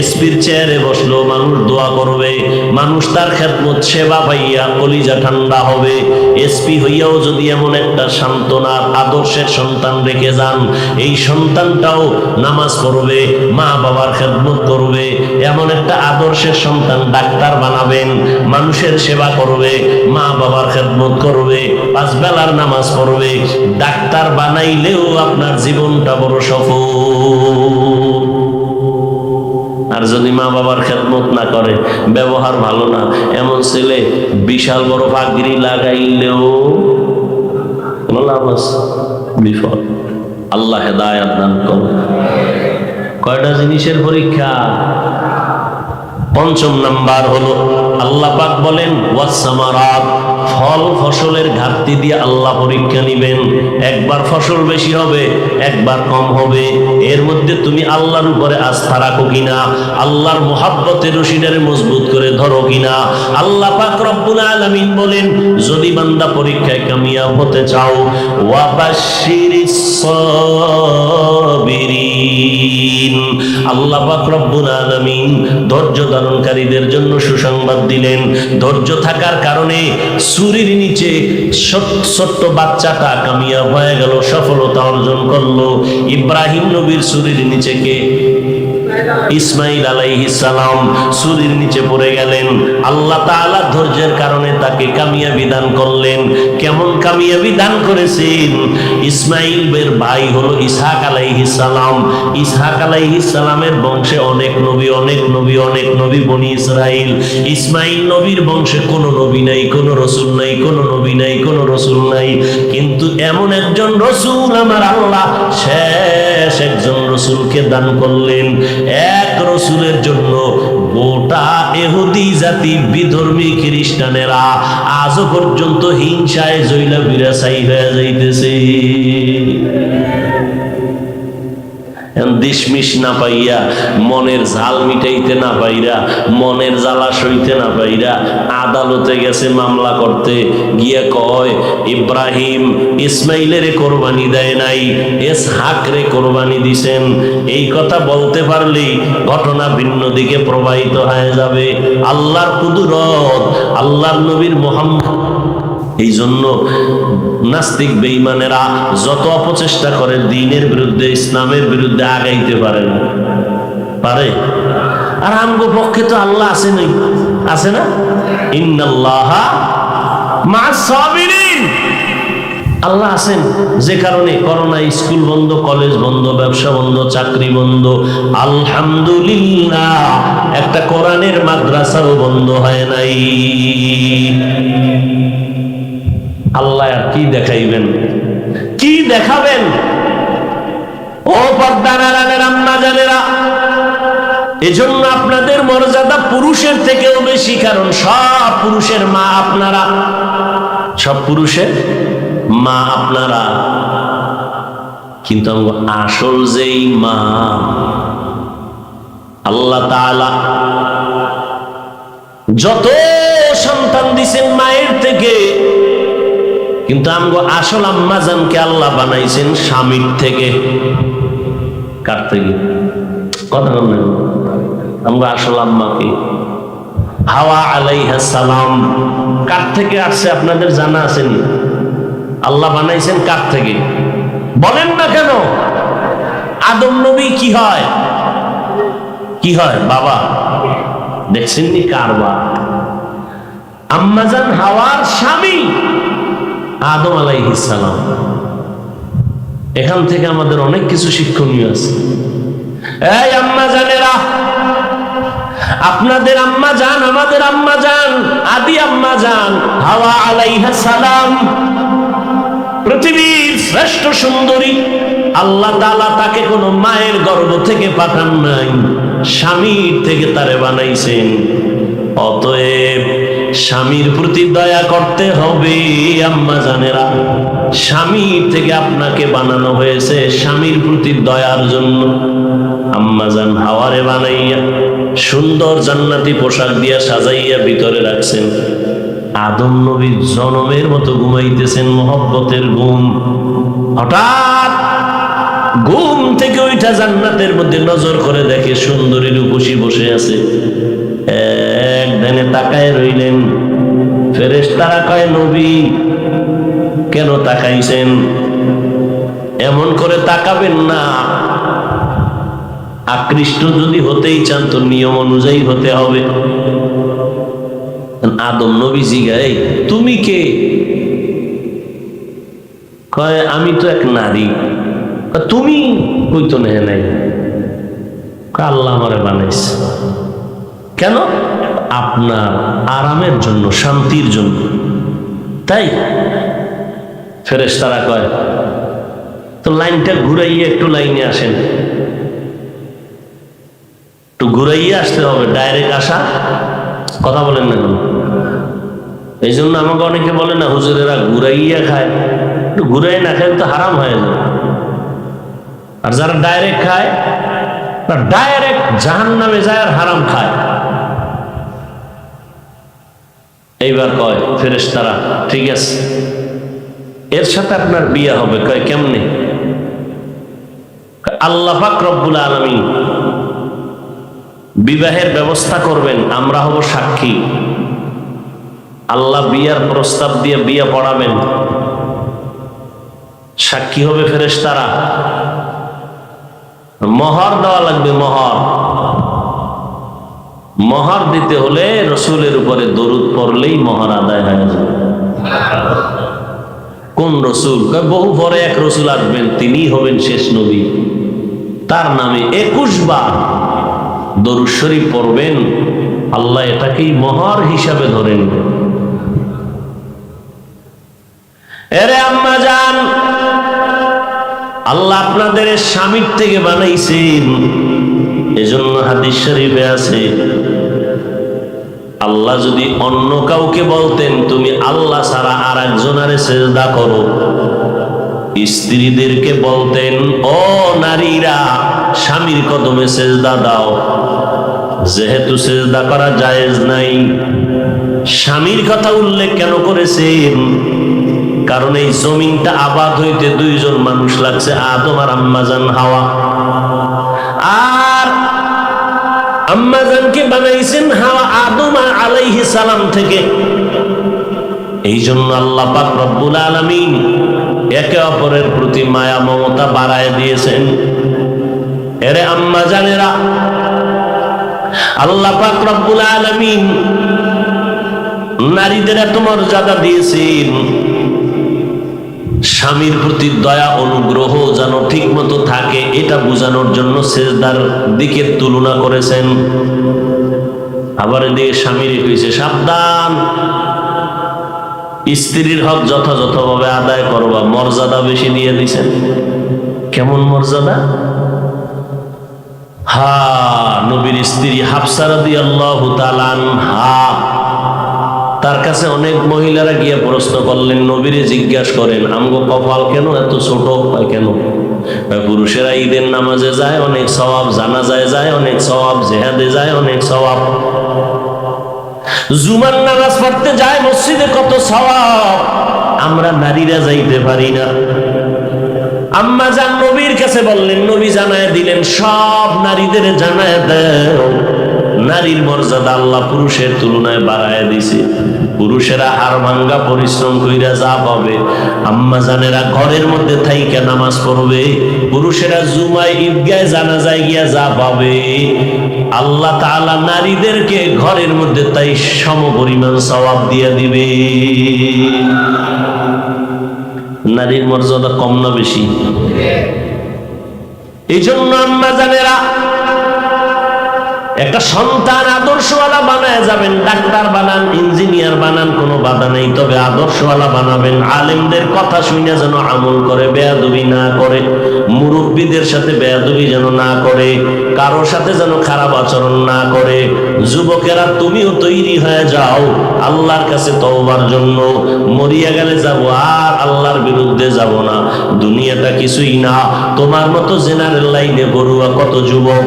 এসপির চেয়ারে বসলো, মানুষ দোয়া করবে, মানুষ তার খেদমত সেবা পাইয়া কলিজা ঠান্ডা হবে। এসপি হইয়াও যদি এমন একটা সান্ত্বনার আদর্শের সন্তান রেখে যান, এই সন্তানটাও নামাজ পড়বে, মা বাবার খেদমত করবে। এমন একটা আদর্শের সন্তান ডাক্তার বানাবেন, মানুষের সেবা করবে, মা বাবার খেদমত করবে, 5 বেলার নামাজ পড়বে। ডাক্তার বানাইলেও আপনার জীবনটা বড় সফল। যদি মা বাবার খেদমত না করে, ব্যবহার ভালো না, এমন ছেলে বিশাল বড় পাগড়ি লাগাইলেও কোনো লাভ আছে? বিফল। আল্লাহ হেদায়েত দান করুন। কয়টা জিনিসের পরীক্ষা? পঞ্চম নাম্বার হলো আল্লাহ পাক বলেন ওয়াসসামারাত, ফল ফসলের ঘাটতি দিয়ে আল্লাহ পরীক্ষা নিবেন। একবার ফসল বেশি হবে, একবার কম হবে, এর মধ্যে তুমি আল্লাহর উপরে আস্থা রাখো কিনা, আল্লাহর মুহাব্বতের রশিদারে মজবুত করে ধরো কিনা। আল্লাহ পাক রব্বুল আলামিন বলেন যদি বান্দা পরীক্ষায় কামিয়াব হতে চাও, ওয়াবাশশিরিস সাবিরিন, আল্লাহ পাক রব্বুল আলামিন ধৈর্য ধারণকারীদের জন্য সুসংবাদ দিলেন। ধৈর্য থাকার কারণে ছুরির নিচে ছোট্ট বাচ্চাটা কামিয়াব হয়ে গেল, সফলতা অর্জন করলো। ইব্রাহিম নবীর ছুরির নিচে কে? ইসমাইল আলাইহিস সালাম ছুরির নিচে পড়ে গেলেন। আল্লাহ তাআলা ধৈর্যের কারণে তাকে কামিয়াবি দান করলেন। কেমন কামিয়াবি দান করেছেন? ইসমাইলের ভাই হলো ইসহাক আলাইহিস সালাম। ইসহাক আলাইহিস সালামের বংশে অনেক নবী, অনেক নবী, অনেক নবী বনি ইসরাইল। ইসমাইল নবীর বংশে কোনো নবী নাই, কোনো রসুল নাই, কোনো নবী নাই, কোনো রসুল নাই। কিন্তু এমন একজন রসুল আমার আল্লাহ শেষ একজন রসুলকে দান করলেন। এক রসুলের জন্য গোটা ইহুদি জাতি, বিধর্মী খ্রিস্টানেরা আজও পর্যন্ত হিংসায় জৈলা বিরাসাই হয়ে যাইতেছে। দিশমিশ না পাইয়া, মনের ঝাল মিটাইতে না পাইরা, মনের জ্বালা সইতে না পাইরা আদালতে গেছে মামলা করতে গিয়া কয় ইব্রাহিম ইসমাইলের কোরবানি দেয় নাই, ইসহাকরে কোরবানি দিছেন। এই কথা বলতে পারলেই ঘটনা ভিন্ন দিকে প্রবাহিত হয়ে যাবে। আল্লাহর কুদরত, আল্লাহর নবীর মুহাম্মদ। এই জন্য নাস্তিক বেঈমানেরা যত অপচেষ্টা করে দ্বীনের বিরুদ্ধে, ইসলামের বিরুদ্ধে আগাইতে পারে না, পারে? আর আমগো পক্ষে তো আল্লাহ আছে, নাই আছে না? ইন্নাল্লাহা মা'আস সাবিরিন, আল্লাহ আছেন। যে কারণে করোনা স্কুল বন্ধ, কলেজ বন্ধ, ব্যবসা বন্ধ, চাকরি বন্ধ। আলহামদুলিল্লাহ একটা কোরআনের মাদ্রাসাও বন্ধ হয় নাই। আল্লাহ আর কি দেখাইবেন, কি দেখাবেন? ও পর্দার আড়ালের আম্মা জানেরা, এজন্য আপনাদের মর্যাদা পুরুষের থেকেও বেশি, কারণ সব পুরুষের মা আপনারা, সব পুরুষের মা আপনারা। কিন্তু আসল যেই মা আল্লাহ তাআলা যত সন্তান দিছেন মায়ের থেকে, কিন্তু আমগো আসল আম্মা জানকে আল্লাহ বানাইছেন স্বামীর থেকে। কার থেকে? কথা বলেন। আমগো আসল আম্মা কি? হাওয়া আলাইহিস সালাম কার থেকে আসছে আপনাদের জানা আছে নি? আল্লাহ বানাইছেন কার থেকে? বলেন না কেন? আদম নবী কি হয়? কি হয়? বাবা। দেখছেন নি কার বাবা? আম্মাজান হাওয়ার স্বামী আদম আলাইহিস সালাম। এখান থেকে আমাদের অনেক কিছু শিক্ষণীয় আছে। এই আম্মা জানেরা, আপনাদের আম্মা জান, আমাদের আম্মা জান, আদি আম্মা জান হাওয়া আলাইহিস সালাম পৃথিবীর শ্রেষ্ঠ সুন্দরী। আল্লাহ তাআলা তাকে কোনো মায়ের গর্ভ থেকে পাঠান নাই, স্বামীর থেকে তারে বানাইছেন। অতএব স্বামীর প্রতি দয়া করতে হবে আম্মা জানেরা। স্বামীর থেকে আপনাকে বানানো হয়েছে স্বামীর প্রতি দয়ার জন্য। আম্মা জান হাওয়ারে বানাইয়া সুন্দর জান্নাতি পোশাক দিয়া সাজাইয়া ভিতরে রাখছেন। আদম নবীর জনমের মতো ঘুমাইতেছেন মহব্বতের ঘুম। হঠাৎ ঘুম থেকে ওইটা জান্নাতের মধ্যে নজর করে দেখে সুন্দরী রূপসী বসে আছে। একদিনে তাকায় রইলেন। ফেরেশতারা কয় নবী কেন তাকাইছেন? এমন করে তাকাবেন না। আকৃষ্ট যদি হতেই চান তো নিয়ম অনুযায়ী হতে হবে। আদম নবী জিগায় তুমি কে? কয় আমি তো এক নারী। তুমি কই তো নেয় নাই। আল্লাহ আমারে বানাইছে। কেন? আপনার আরামের জন্য, শান্তির জন্য। তাই ফেরেশতারা কয় তো লাইনটা ঘুরাইয়ে একটু লাইনে আসেন, একটু ঘুরাইয়ে আসতে হবে, ডাইরেক্ট আসা কথা বলেন না কেন? এই জন্য আমাকে অনেকে বলে না হুজুরেরা ঘুরাইয়া খায়, একটু ঘুরাই না খায় তো হারাম হয়ে যায়। আর যারা ডাইরেক্ট খায় ডাইরেক্ট জাহান্নামে যায় আর হারাম খায়। এইবার কয় ফেরেশতারা ঠিক আছে, এর সাথে আপনার বিয়ে হবে। কয় কেমনে? আল্লাহ পাক রব্বুল আলামিন বিবাহের ব্যবস্থা করবেন, আমরা হব সাক্ষী। আল্লাহ বিয়ার প্রস্তাব দিয়ে বিয়ে পড়াবেন, সাক্ষী হবে ফেরেশতারা। মোহর দেওয়া লাগবে, মোহর দিতে হলে রসুলের উপরে দরুদ পড়লেই মোহর আদায় হয়ে যাবে। কোন রসুল? বহু পরে এক রসুল আসবেন, তিনি হবেন শেষ নবী। তার নামে 21 বার দরুদ শরীফ পড়বেন, আল্লাহ এটাকেই মোহর হিসাবে ধরেন। এরে আম্মা জান, আল্লাহ আপনাদের স্বামীর থেকে বানাইছেন। এজন্য হাদিস শরীফে আছে, আল্লাহ যদি অন্য কাউকে বলতেন তুমি আল্লাহ ছাড়া আর একজনারে সেজদা করো, স্ত্রীদেরকে বলতেন ও নারীরা স্বামীর কদমে সেজদা দাও। যেহেতু সেজদা করা জায়েজ নাই, স্বামীর কথা উল্লেখ কেন করেছেন? কারণ এই জমিনটা আবাদ হইতে 2 জন মানুষ লাগছে, আদম আর আম্মাজান হাওয়া। আর আম্মাজানকে বানাইছেন হাওয়া আদম আলাইহিস সালাম থেকে। এই জন্য আল্লাহ পাক রব্বুল আলামিন একে অপরের প্রতি মায়া মমতা বাড়ায় দিয়েছেন। এরে আম্মাজানেরা, আল্লাহ পাক রব্বুল আলামিন নারীদের এত মর্যাদা দিয়েছেন, স্বামীর প্রতি দয়া অনুগ্রহ যেন ঠিক মতো থাকে এটা বোঝানোর জন্য সেজদার দিকে তুলনা করেছেন। আবার এদিকে স্বামীর হয়েছে সাবধান, স্ত্রীর হক যথাযথভাবে আদায় করবা, মর্যাদা বেশি দিয়ে দিছেন। কেমন মর্যাদা? নবীর স্ত্রী হাফসা রাদিয়াল্লাহু তাআলা আনহা, তার কাছে অনেক মহিলারা গিয়ে প্রশ্ন করলেন, নবীরে জিজ্ঞাসা করেন আমগো কপাল কেন এত ছোট? কেন? পুরুষেরা ঈদের নামাজে যায় অনেক সওয়াব, জানাজায় যায় অনেক সওয়াব, জিহাদে যায় অনেক সওয়াব, জুমার নামাজ পড়তে যায় মসজিদে কত সওয়াব, আমরা নারীরা যাইতে পারি না। আম্মা জান নবীর কাছে বললেন, নবী জানায় দিলেন সব নারীদের জানায় দাও, নারীর মর্যাদা আল্লাহ পুরুষের তুলনায় বাড়ায় দিছে। পুরুষেরা হাড় ভাঙ্গা পরিশ্রম কইরা যা পাবে, আম্মা জানেরা ঘরের মধ্যে থাইকা নামাজ পড়বে, পুরুষেরা জুমায় ঈদগায় জানাজায় গিয়া যা পাবে, আল্লাহ তাআলা নারীদেরকে ঘরের মধ্যে তাই সমপরিমাণ সওয়াব দিয়া দিবে। নারীর মর্যাদা কম না বেশি? এই জন্য আম্মা জানেরা একটা সন্তান আদর্শওয়ালা বানায় যাবেন, ডাক্তার বানান, ইঞ্জিনিয়ার বানান, কোনো বাধা নেই, তবে আদর্শওয়ালা বানাবেন। আলেমদের কথা শুনে যেন আমল করে, বেয়াদবি না করে, মুরব্বীদের সাথে বেয়াদবি যেন না করে, কারোর সাথে যেন খারাপ আচরণ না করে। যুবকেরা তুমিও তৈরি হয়ে যাও আল্লাহর কাছে তওবার জন্য। মরিয়া গেলে যাব, আর আল্লাহর বিরুদ্ধে যাব না। দুনিয়াটা কিছুই না, তোমার মতো জেনারেল লাইনে বড়ুয়া কত যুবক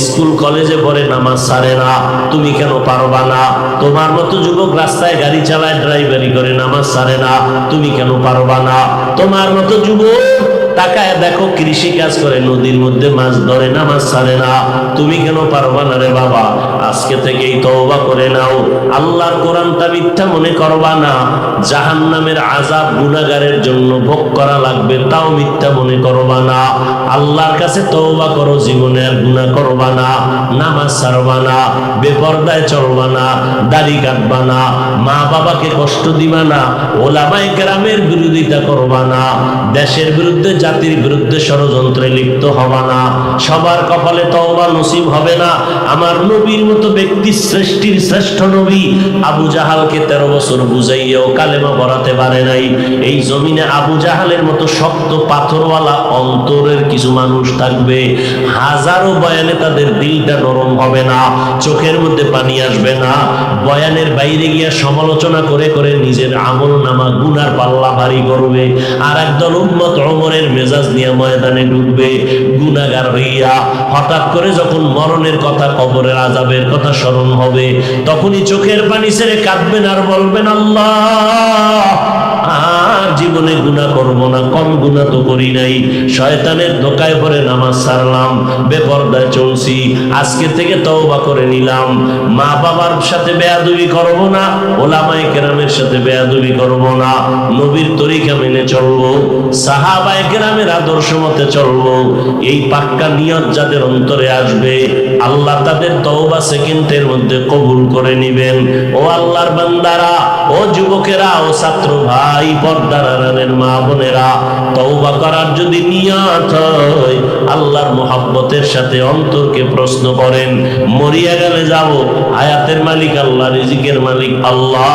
স্কুল কলেজে পড়ে নামাজ ছাড়ে না, তুমি কেন পারবা না? তোমার মতো যুবক রাস্তায় গাড়ি চালায়, ড্রাইভারি করে, নামাজ ছাড়ে না, তুমি কেন পারবা না? তোমার মতো যুবক তাকায় দেখো কৃষি কাজ করে, নদীর মধ্যে মাছ ধরে, নামাজ ছাড়ে না, তুমি কেন পারবা না রে বাবা? আজকে থেকেই তওবা করে নাও, আল্লাহর কোরআনটা মিথ্যা মনে করবা না। জাহান্নামের আযাব গুনাহগারের জন্য ভোগ করা লাগবে, তাও মিথ্যা মনে করবা না। আল্লাহর কাছে তওবা করো, জীবনে আর গুনাহ করবা না, নামাজ ছাড়বা না, বেপরদায় চলবা না, দাড়ি কাটবা না, মা বাবাকে কষ্ট দিবা না, ওলামায়ে কেরামের বিরোধিতা করবা না, দেশের বিরুদ্ধে জাতির বিরুদ্ধে ষড়যন্ত্রে লিপ্ত হবা না। সবার কপালে তওবা নসিব হবে না। আমার নবীর মতো ব্যক্তি, সৃষ্টির শ্রেষ্ঠ নবী আবু জাহালকে 13 বছর বুঝাইয়াও কালেমা পড়াতে পারে নাই। এই জমিনে আবু জাহালের মতো শক্ত পাথরওয়ালা অন্তরের কিছু মানুষ থাকবে, হাজারো বয়ানে তাদের দিলটা নরম হবে না, চোখের মধ্যে পানি আসবে না। বয়ানের বাইরে গিয়া সমালোচনা করে করে নিজের আমল নামা গুনার পাল্লা ভারী করবে। আর একদল উম্মত ওমরের মেজাজ নিয়ে ময়দানে ঢুকবে গুনাহগার হইয়া। হঠাৎ করে যখন মরণের কথা, কবরের আযাবের কথা স্মরণ হবে, তখনই চোখের পানি ছেড়ে কাঁদবেন আর বলবেন, আল্লাহ আর জীবনে গুনাহ করব না, কম গুনাহ তো করি নাই, শয়তানের ধোকায় পড়ে নামাজ ছাড়লাম, বেপরদায় চলছি, আজকে থেকে তওবা করে নিলাম, মা বাবার সাথে বেয়াদবি করব না, ওলামায়ে কেরামের সাথে বেয়াদবি করব না, নবীর তরিকা মেনে চলবো, সাহাবায়ে কেরামের আদর্শ মতে চলবো। এই পাক্কা নিয়ত যাদের অন্তরে আসবে, আল্লাহ তাদের তওবা সেকেন্ডের মধ্যে কবুল করে নিবেন। ও আল্লাহর বান্দারা, ও যুবকেরা, ও ছাত্র ভাই, পর্দার আড়ালের মা বোনেরা, তওবা করার যদি নিয়ত হয়, আল্লাহর মুহাব্বতের সাথে অন্তরকে প্রশ্ন করেন, মরিয়া গেলে যাব, হায়াতের মালিক আল্লাহ, রিজিকের মালিক আল্লাহ,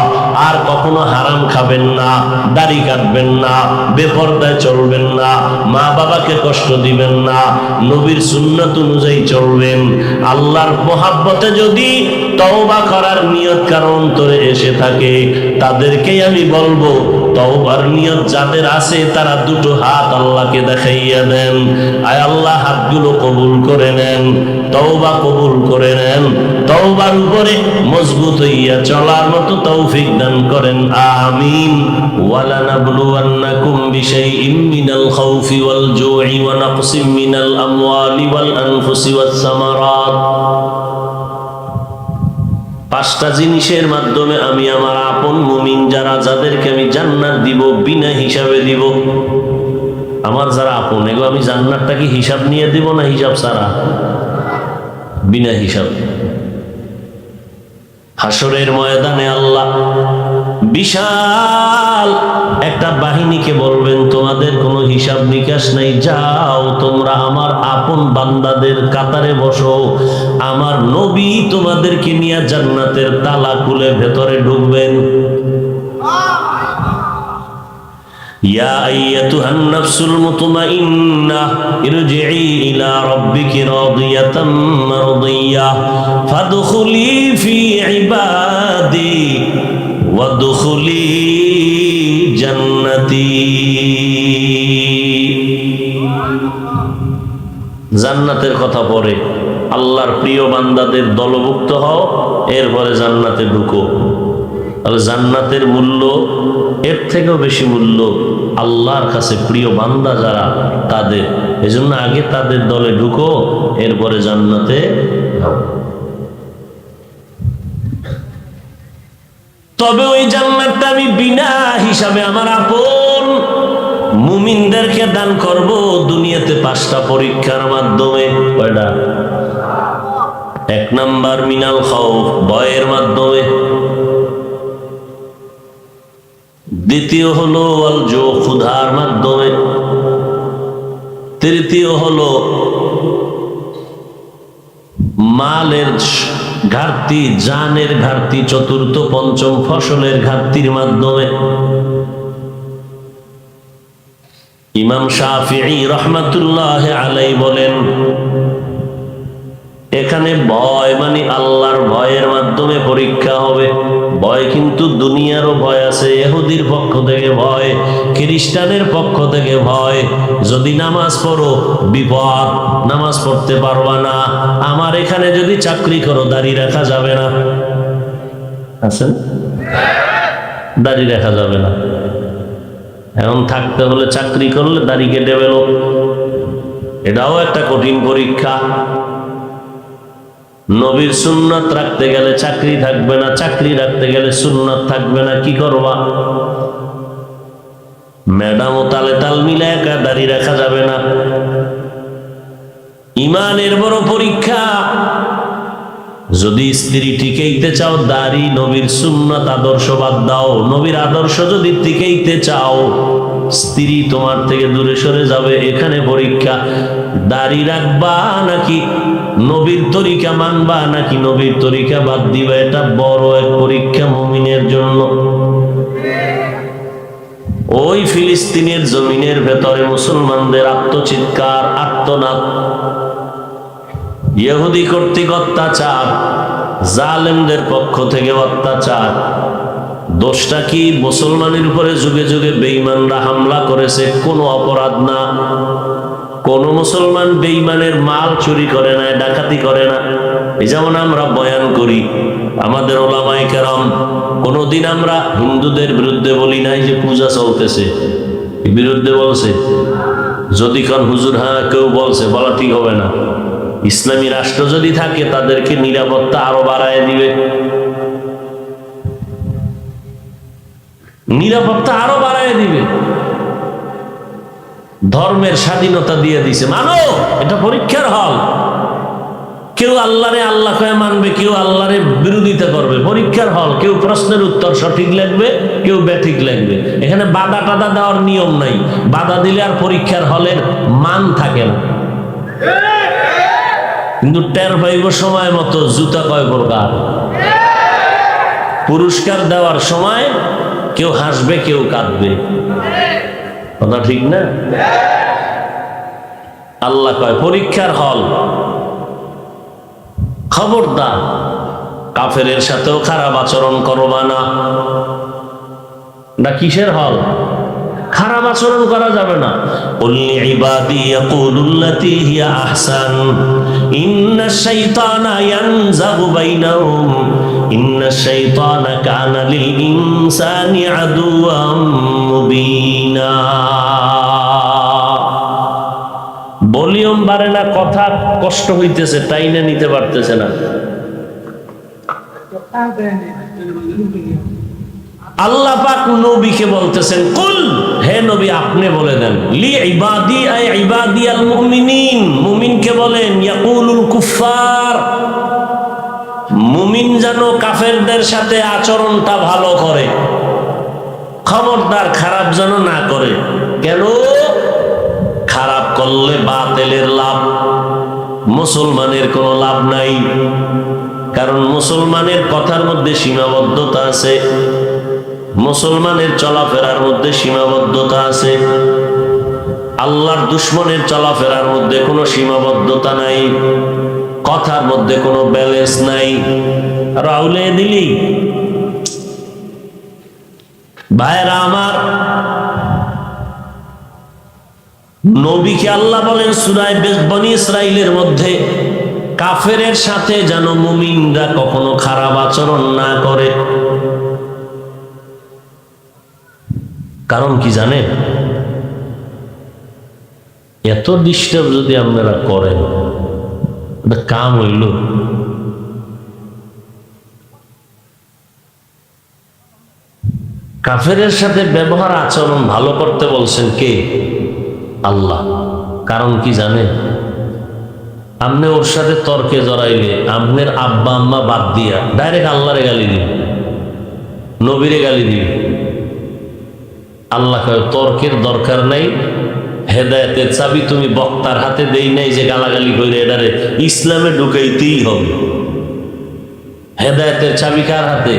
আর কখনো হারাম খাবেন না, দাড়ি কাটবেন না, বেপরদায় চলবেন না, মা বাবাকে কষ্ট দিবেন না, নবীর সুন্নাত অনুযায়ী চলবেন। আল্লাহর মুহাব্বতে যদি তওবা করার নিয়ত কারো অন্তরে এসে থাকে, তাদেরকেই আমি বলবো, তওবার নিয়ত যাদের আছে তারা দুটো হাত আল্লাহকে দেখাইয়া দেন। আয় আল্লাহ, হাতগুলো কবুল করে নেন, তওবা কবুল করে নেন, তওবার উপরে মজবুত হইয়া চলার মতো তৌফিক দান করেন, আমিন। ওয়ালা নাবলুওয়ান্নাকুম বিশাইইম মিনাল খাউফি ওয়াল জুই ওয়া নাকসিম মিনাল আমওয়ালি ওয়াল আনফুসি ওয়াস সামারাত। 5টা জিনিসের মাধ্যমে আমি আমার আপন মুমিন যারা, যাদেরকে আমি জান্নাত দিব, বিনা হিসাবে দিব। আমার যারা আপন, এগো আমি জান্নাতটা কি হিসাব নিয়ে দিব না হিসাব ছাড়া? বিনা হিসাব। হাসরের ময়দানে আল্লাহ বিশাল একটা বাহিনীকে বলবেন, তোমাদের কোনো হিসাব নিকাশ নাই, যাও তোমরা আমার আপন বান্দাদের কাতারে বসো, আমার নবী তোমাদেরকে নিয়ে জান্নাতের তালা খুলে ভেতরে ঢুকবেন। ইয়া আইয়াতুহান নাফসুল মুতমাইন্নাহ ইরজিই ইলা রাব্বিকি রাদিয়াতাম মারদিয়াহ ফাদখুলি ফি ইবাদি ওয়াদখুলি জান্নাতি। জান্নাতের কথা পরে আল্লাহর প্রিয় বান্দাদের দলভুক্ত হও, এরপরে জান্নাতে ঢুকো। তাহলে জান্নাতের মূল্য এর থেকেও বেশি মূল্য আল্লাহর কাছে প্রিয় বান্দা যারা, তাদের। এজন্য আগে তাদের দলে ঢুকো, এরপরে জান্নাতে যাও। তবে ওই জান্নাতটা আমি বিনা হিসাবে আমার আপন মুমিনদেরকে দান করব দুনিয়াতে 5টা পরীক্ষার মাধ্যমে। কয়টা? 1 নাম্বার মিনাল খাউফ, ভয়ের মাধ্যমে। দ্বিতীয় হলো আল জু, ক্ষুধার মাধ্যমে। তৃতীয় হলো মালের ঘাটতি, জানের ঘাটতি। চতুর্থ, পঞ্চম ফসলের ঘাটতির মাধ্যমে। ইমাম শাফিঈ রাহমাতুল্লাহ আলাইহি বলেন, এখানে ভয় মানে আল্লাহর ভয়ের মাধ্যমে পরীক্ষা হবে। ভয় কিন্তু দুনিয়ারও ভয় আছে, ইহুদির পক্ষ থেকে ভয়, খ্রিস্টানের পক্ষ থেকে ভয়। যদি নামাজ পড়ো বিপদ, নামাজ পড়তে পারবা না। আমার এখানে যদি চাকরি করো, দাড়ি রাখা যাবে না, আছেন? দাড়ি রাখা যাবে না। এখন থাকতে হলে চাকরি করলে দাড়ি কেটে ফেলো, এটাও একটা কঠিন পরীক্ষা। নবীর সুন্নাত রাখতে গেলে চাকরি থাকবে না, চাকরি রাখতে গেলে সুন্নাত থাকবে না, কি করবা? ম্যাডাম ও তালে তাল মিলে একা দাড়ি রাখা যাবে না। ইমানের বড় পরীক্ষা। যদি স্ত্রী টিকাইতে চাও দাড়ি নবীর সুন্নাত আদর্শ বাদ দাও। নবীর আদর্শ যদি টিকাইতে চাও, স্ত্রী তোমার থেকে দূরে সরে যাবে। এখানে পরীক্ষা, দাড়ি রাখবা নাকি নবীর তরিকা মানবা, নাকি নবীর তরিকা বাদ দিবা। এটা বড় এক পরীক্ষা মুমিনের জন্য। ওই ফিলিস্তিনের জমিনের ভেতরে মুসলমানদের আত্মচিৎকার, আত্মনাদ, ইহুদি কর্তৃক অত্যাচার, জালেমদের পক্ষ থেকে অত্যাচার। দোষটা কি? মুসলমানের উপরে যুগে যুগে বেঈমানরা হামলা করেছে, কোনো অপরাধ না। কোন মুসলমান বেঈমানের মাল চুরি করে না, ডাকাতি করে না। এই যেমন আমরা বয়ান করি, আমাদের ওলামায়ে কেরাম কোনদিন আমরা হিন্দুদের বিরুদ্ধে বলি নাই যে পূজা চলতেছে, বিরুদ্ধে বলছে? যদি কোন হুজুর হ্যাঁ কেউ বলছে, বলা ঠিক হবে না। ইসলামী রাষ্ট্র যদি থাকে তাদেরকে নিরাপত্তা আরো বাড়ায় দিবে, নিরাপত্তা আরো বাড়ায় দিবে, ধর্মের স্বাধীনতা দিয়ে দিছে। মানো, এটা পরীক্ষার হল। কেউ আল্লাহরে আল্লাহ কয়ে মানবে, কেউ আল্লাহরে বিরোধিতা করবে। পরীক্ষার হল। কেউ প্রশ্নের উত্তর সঠিক লিখবে, কেউ ব্যাঠিক লিখবে। এখানে বাধা টাদা দেওয়ার নিয়ম নাই। বাধা দিলে আর পরীক্ষার হলের মান থাকে না। কিন্তু টের পাইব সময় মতো জুতা কয় প্রকার। পুরস্কার দেওয়ার সময় কেউ হাসবে, কেউ কাঁদবে। কথা ঠিক না? আল্লাহ কয় পরীক্ষার হল। খবরদার, কাফেরের সাথেও খারাপ আচরণ করবা না। না কিসের হল? খারাপ আচরণ করা যাবে না। কুল্লি ইবাদি ইয়াকুলুল্লাতী হিয়া আহসান ইন্নাশ শাইতানা ইয়ানজাগু বাইনাহুম ইন্নাশ শাইতানা কানা লিল ইনসানি আদুওয়াম মুবিনা। ভলিউম বাড়ে না, কথা কষ্ট হইতেছে, টাইনে নিতে পারতেছে না। আল্লাহ পাক নবীকে বলতেছেন, কুল, হে নবী আপনি বলে দেন, লি ইবাদি আই ইবাদিয়াল মুমিনিন, মুমিনকে বলেন, ইয়াকুলুল কুফার, মুমিন যেন কাফেরদের সাথে আচরণটা ভালো করে, খবরদার খারাপ যেন না করে। কেন? খারাপ করলে বাতিলের লাভ, মুসলমানের কোনো লাভ নাই। কারণ মুসলমানের কথার মধ্যে সীমাবদ্ধতা আছে, মুসলমানের চলাফেরার মধ্যে সীমাবদ্ধতা আছে। আল্লাহর দুশমনের চলাফেরার মধ্যে কোনো সীমাবদ্ধতা নাই, কথার মধ্যে কোনো ব্যালেন্স নাই। রাউলে দিলি ভাইরা আমার, নবীকে আল্লাহ বলেন সূরা বনী ইসরাইলের মধ্যে, কাফেরের সাথে যেন মুমিনরা কখনো খারাপ আচরণ না করে। কারণ কি জানেন? এত ডিস্টার্ব যদি আপনারা করেন, এটা কাম হইল? কাফেরের সাথে ব্যবহার আচরণ ভালো করতে বলছেন কে? আল্লাহ। কারণ কি জানেন? আপনি ওর সাথে তর্কে জড়াইলে আপনার আব্বা আম্মা বাদ দিয়া ডাইরেক্ট আল্লাহরে গালি দিবে, নবীরে গালি দিবে। আল্লাহ কয় তর্কের দরকার নাই, হেদায়েতের চাবি তুমি বক্তার হাতে দেই নাই যে গালাগালি করে এটারে ইসলামে ঢুকাইতেই হবে। হেদায়েতের চাবি কার হাতে?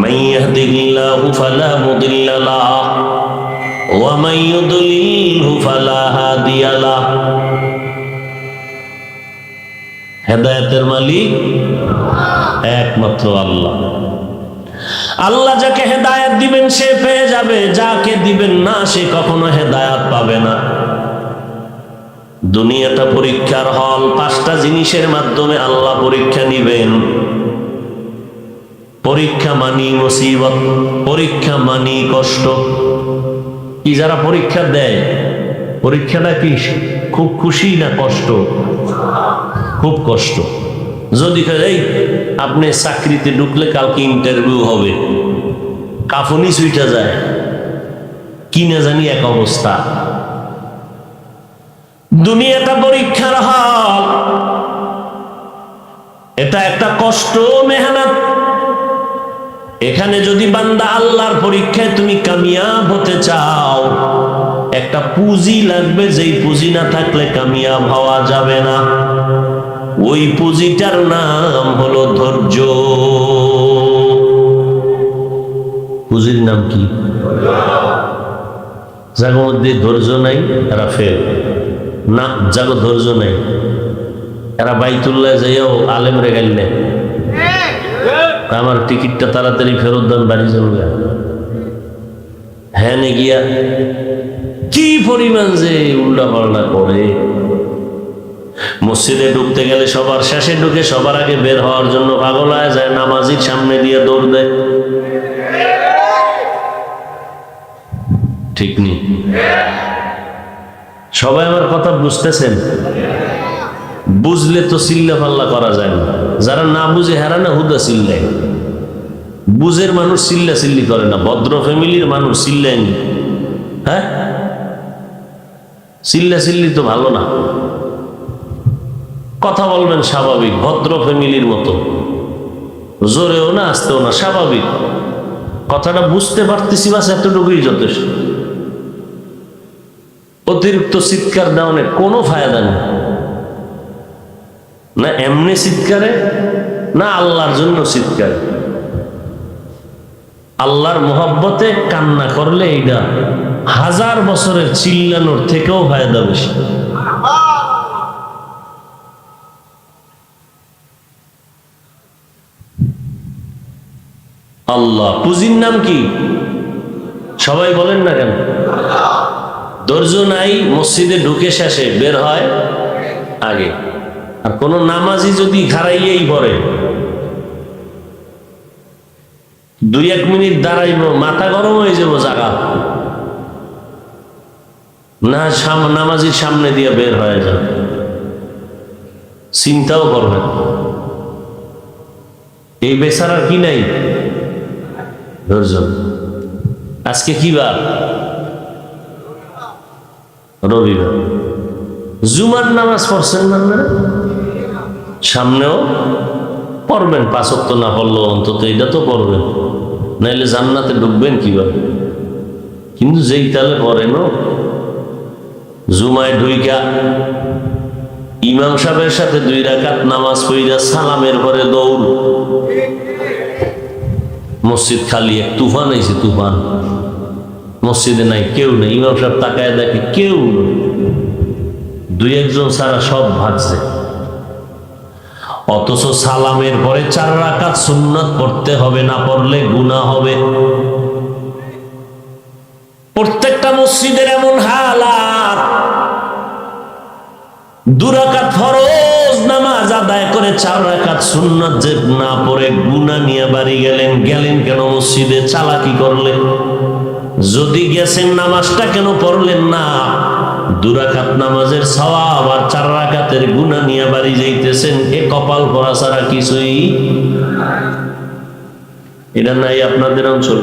মান ইয়াহদিল্লাহু ফালা মুদিল্লা লাহু ওয়া মান ইউদ্লিলহু ফালা হাদিয়া লাহু। হেদায়েতের মালিক একমাত্র আল্লাহ। আল্লাহ যাকে হেদায়েত দিবেন সে পেয়ে যাবে, যাকে দিবেন না সে কখনো হেদায়েত পাবে না। দুনিয়াটা পরীক্ষার হল। 5টা জিনিসের মাধ্যমে আল্লাহ পরীক্ষা নিবেন। পরীক্ষা মানি মুসিবত, পরীক্ষা মানি কষ্ট। কি যারা পরীক্ষা দেয়, পরীক্ষাটা কি খুব খুশি না কষ্ট? খুব কষ্ট। যদি এই আপনি চাকরিতে ঢুকলে কালকে ইন্টারভিউ হবে, কাফনি সুইটা যায়, কি না জানি এক অবস্থা। দুনিয়াটা পরীক্ষার হল। এটা একটা কষ্ট, মেহনত। এখানে যদি বান্দা আল্লাহর পরীক্ষায় তুমি কামিয়াব হতে চাও, একটা পুঁজি লাগবে, যেই পুঁজি না থাকলে কামিয়াব হওয়া যাবে না। ওই পুঁজিটার নাম হলো ধৈর্য। পুঁজির নাম কি? যার মধ্যে ধৈর্য নাই এরা ফেল, না যাগো ধৈর্য নাই এরা বাইতুল্লাহ যাইও আলেম রে গেলে আমার টিকিটটা তাড়াতাড়ি ফেরত দেন, বাড়ি চলবে। হ্যাঁ নে গিয়া কি পরিমাণ যে উল্টা পাল্টা করে। মসজিদে ঢুকতে গেলে সবার শেষে ঢুকে সবার আগে বের হওয়ার জন্য পাগল হয়ে যায়, নামাজির সামনে দিয়ে দৌড় দেয়। ঠিক নেই? সবাই আমার কথা বুঝতেছেন? বুঝলে তো চিল্লা পাল্লা করা যায় না। যারা না বুঝে হারা না হুদা চিল্লায়। বুঝের মানুষ চিল্লা চিল্লি করে না, ভদ্র ফ্যামিলির মানুষ চিল্লায়নি। হ্যাঁ, চিল্লা চিল্লি তো ভালো না। কথা বলবেন স্বাভাবিক, ভদ্র ফ্যামিলির মতো, জোরেও না আসতেও না, স্বাভাবিক। কথাটা বুঝতে পারতেছি বাস, এতটুকুই যথেষ্ট। অতিরিক্ত চিৎকার দেওয়ানে কোনো ফায়দা নেই, না এমনি চিৎকারে, না আল্লাহর জন্য চিৎকারে। আল্লাহর মোহাব্বতে কান্না করলে এইটা 1000 বছরের চিল্লানোর থেকেও ফায়দা বেশি। আল্লাহ পুঁজির নাম কি? সবাই বলেন না কেন? ধৈর্য নাই, মসজিদে ঢুকে শেষে বের হয় আগে। আর কোন নামাজি যদি খারাইয়েই পড়ে, 2-1 মিনিট দাঁড়াইব, মাথা গরম হয়ে যাব, জায়গা না, নামাজির সামনে দিয়ে বের হয়ে যাবে, চিন্তাও করবে। এই বেচারার কি নাই? ধৈর্য। আজকে কি বার? রবিবার। জুমার নামাজ পড়ছেন না? সামনেও পড়বেন, 5 ওয়াক্ত না পড়লেও অন্তত এটা তো পড়বেন, নাইলে জান্নাতে ঢুকবেন কিভাবে? কিন্তু যেই তালে পড়েন, জুমায় ঢুইকা ইমাম সাহেবের সাথে 2 রাকাত নামাজ পড়িয়া সালামের পরে দৌড়। মসজিদ খালি, এক তুফান আইছে, তুফান। মসজিদে নাই, কেউ নেই। ইমাম সাহেব তাকায় দেখে কেউ, 2-1 জন ছাড়া সব ভাগছে। অথচ সালামের পরে 4 রাকাত সুন্নাত পড়তে হবে, না পড়লে গুনাহ হবে। প্রত্যেকটা মসজিদের এমন হালাত, 2 রাকাত ফরজ নামাজ আদায় করে 4 রাকাত সুন্নাত যে না পড়ে গুনাহ নিয়ে বাড়ি গেলেন। কেন মসজিদে? চালাকি করলেন। যদি গেছেন, নামাজটা কেন পড়লেন না? 2 রাকাত নামাজের সওয়াব আর 4 রাকাতের গুনাহ নিয়ে বাড়ি যাইতেছেন। এ কপাল পড়া ছাড়া কিছুই এটা নাই আপনাদের অঞ্চল?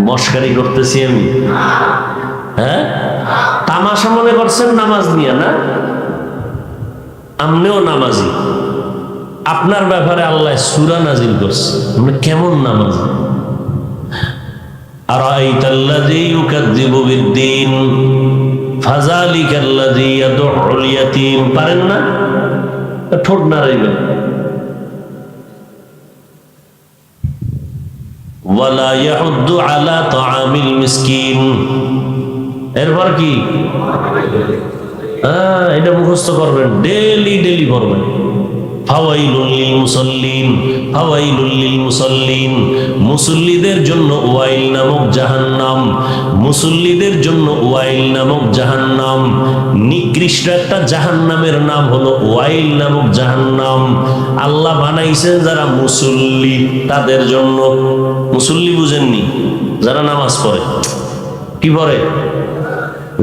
মস্কারি করতেছি আমি? হ্যাঁ, তামাশা মনে করছেন নামাজ নিয়ে? না, আমনেও নামাজি। আপনার ব্যাপারে আল্লাহ সূরা নাজিল করছে, আপনি কেমন নামাজি? আরাইতাল্লাযী ইউকাযযিবু বিদ্দীন ফাযালিকাল্লাযী ইয়াদউল ইয়াতীম। পারেন না? ঠোঁট নাড়াইবেন। ওয়ালা ইয়াহুদ্দু আলা তাআমিল মিসকিন। এরপর কি? এটা মুখস্থ করবেন, ডেলি পড়বেন। ফাওয়াইলুল লিল মুসাল্লিন, ফাওয়াইলুল লিল মুসাল্লিন। মুসল্লিদের জন্য ওয়াইল নামক জাহান্নাম, মুসল্লিদের জন্য ওয়াইল নামক জাহান্নাম। নিকৃষ্ট একটা জাহান্নামের নাম হলো ওয়াইল নামক জাহান্নাম। আল্লাহ বানাইছেন যারা মুসল্লি তাদের জন্য। মুসল্লি বুঝেননি? যারা নামাজ পড়ে। কি পড়ে?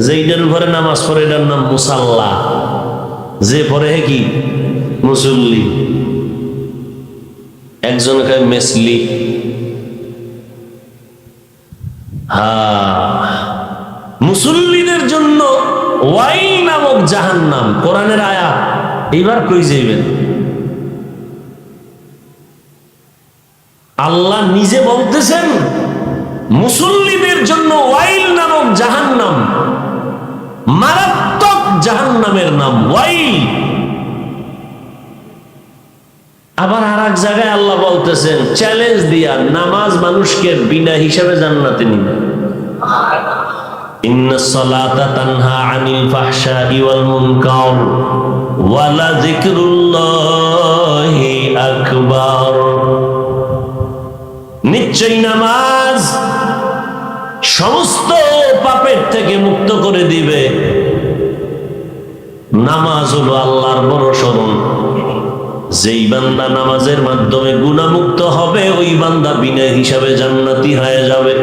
যেইটার উপরে নামাজ পড়ে এটার নাম মুসাল্লা, যে পড়ে কি? মুসল্লি। একজন কয় মেসলি। মুসল্লিদের জন্য ওয়াইল নামক জাহান্নাম, কোরআনের আয়াত। এইবার কই যাইবেন? আল্লাহ নিজে বলতেছেন মুসল্লিদের জন্য ওয়াইল নামক জাহান্নাম, মারাত্মক জাহান্নামের নাম ওয়াইল। আবার আর এক জায়গায় আল্লাহ বলতেছেন চ্যালেঞ্জ দিয়া, নামাজ মানুষকে বিনা হিসাবে জান্নাতে নিবে। ইন্নাস সালাতা তানহা আনিল ফাহশাই ওয়াল মুনকার ওয়া লাযিকরুল্লাহি আকবার। নিশ্চয়ই নামাজ সমস্ত পাপের থেকে মুক্ত করে দিবে। নামাজ হলো আল্লাহর বড় স্মরণ। যেই বান্দা নামাজের মাধ্যমে গুনাহমুক্ত হবে, ওই বান্দা বিনা হিসাবে জান্নাতি হয়ে যাবে।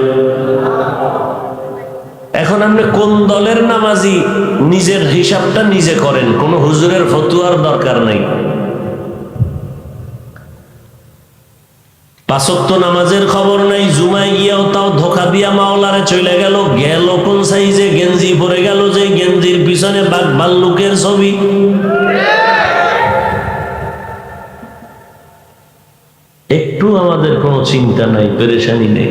এখন আপনি কোন দলের নামাজি, নিজের হিসাবটা নিজে করেন, কোন হুজুরের ফতুয়ার দরকার নাই। পাঁচ ওয়াক্ত নামাজের খবর নাই, জুমায় গিয়াও তাও ধোকা দিয়া মাওলারে চলে গেল। গেল কোন সাইজে গেঞ্জি পরে গেল, যে গেঞ্জির পিছনে বাঘ ভাল্লুকের ছবি। একটু আমাদের কোনো চিন্তা নাই, পেরেশানি নেই,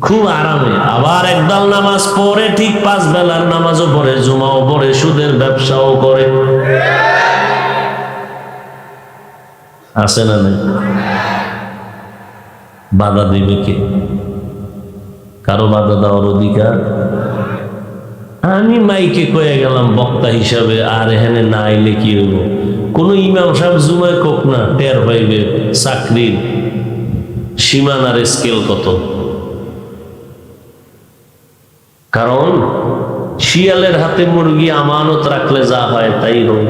খুব আরামে। আবার একদল নামাজ পড়ে, ঠিক 5 বেলার নামাজও পড়ে, জুমাও পড়ে, সুদের ব্যবসাও করে। আছে না নাই? বাধা দিবে কে? কারো বাধা দেওয়ার অধিকার? আমি মাইকে কয়ে গেলাম বক্তা হিসাবে, আর এখানে না আইলে কি হইব? কোন ইমাম সাহেব জুমায় কোক না, টের পাইবে চাকরির সীমানার স্কেল কত। কারণ শিয়ালের হাতে মুরগি আমানত রাখলে যা হয় তাই হয়।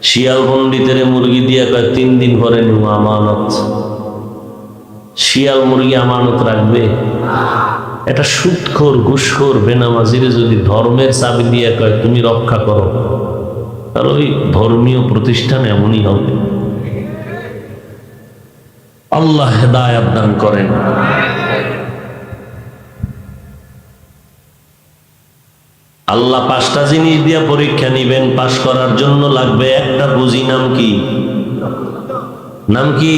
শিয়াল পণ্ডিতের মুরগি দিয়ে কয় 3 দিন পরে নিব আমানত। শিয়াল মুরগি আমানত রাখবে? এটা সুদখোর, ঘুষখোর, বেনামাজিরে যদি ধর্মের চাবি দিয়ে কয় তুমি রক্ষা করো, তাহলে ওই ধর্মীয় প্রতিষ্ঠান এমনই হবে। আল্লাহ হেদায়েত দান করেন। আল্লাহ 5টা জিনিস দিয়ে পরীক্ষা নিবেন, পাশ করার জন্য লাগবে একটা পুঁজি। নাম কি? নাম কি?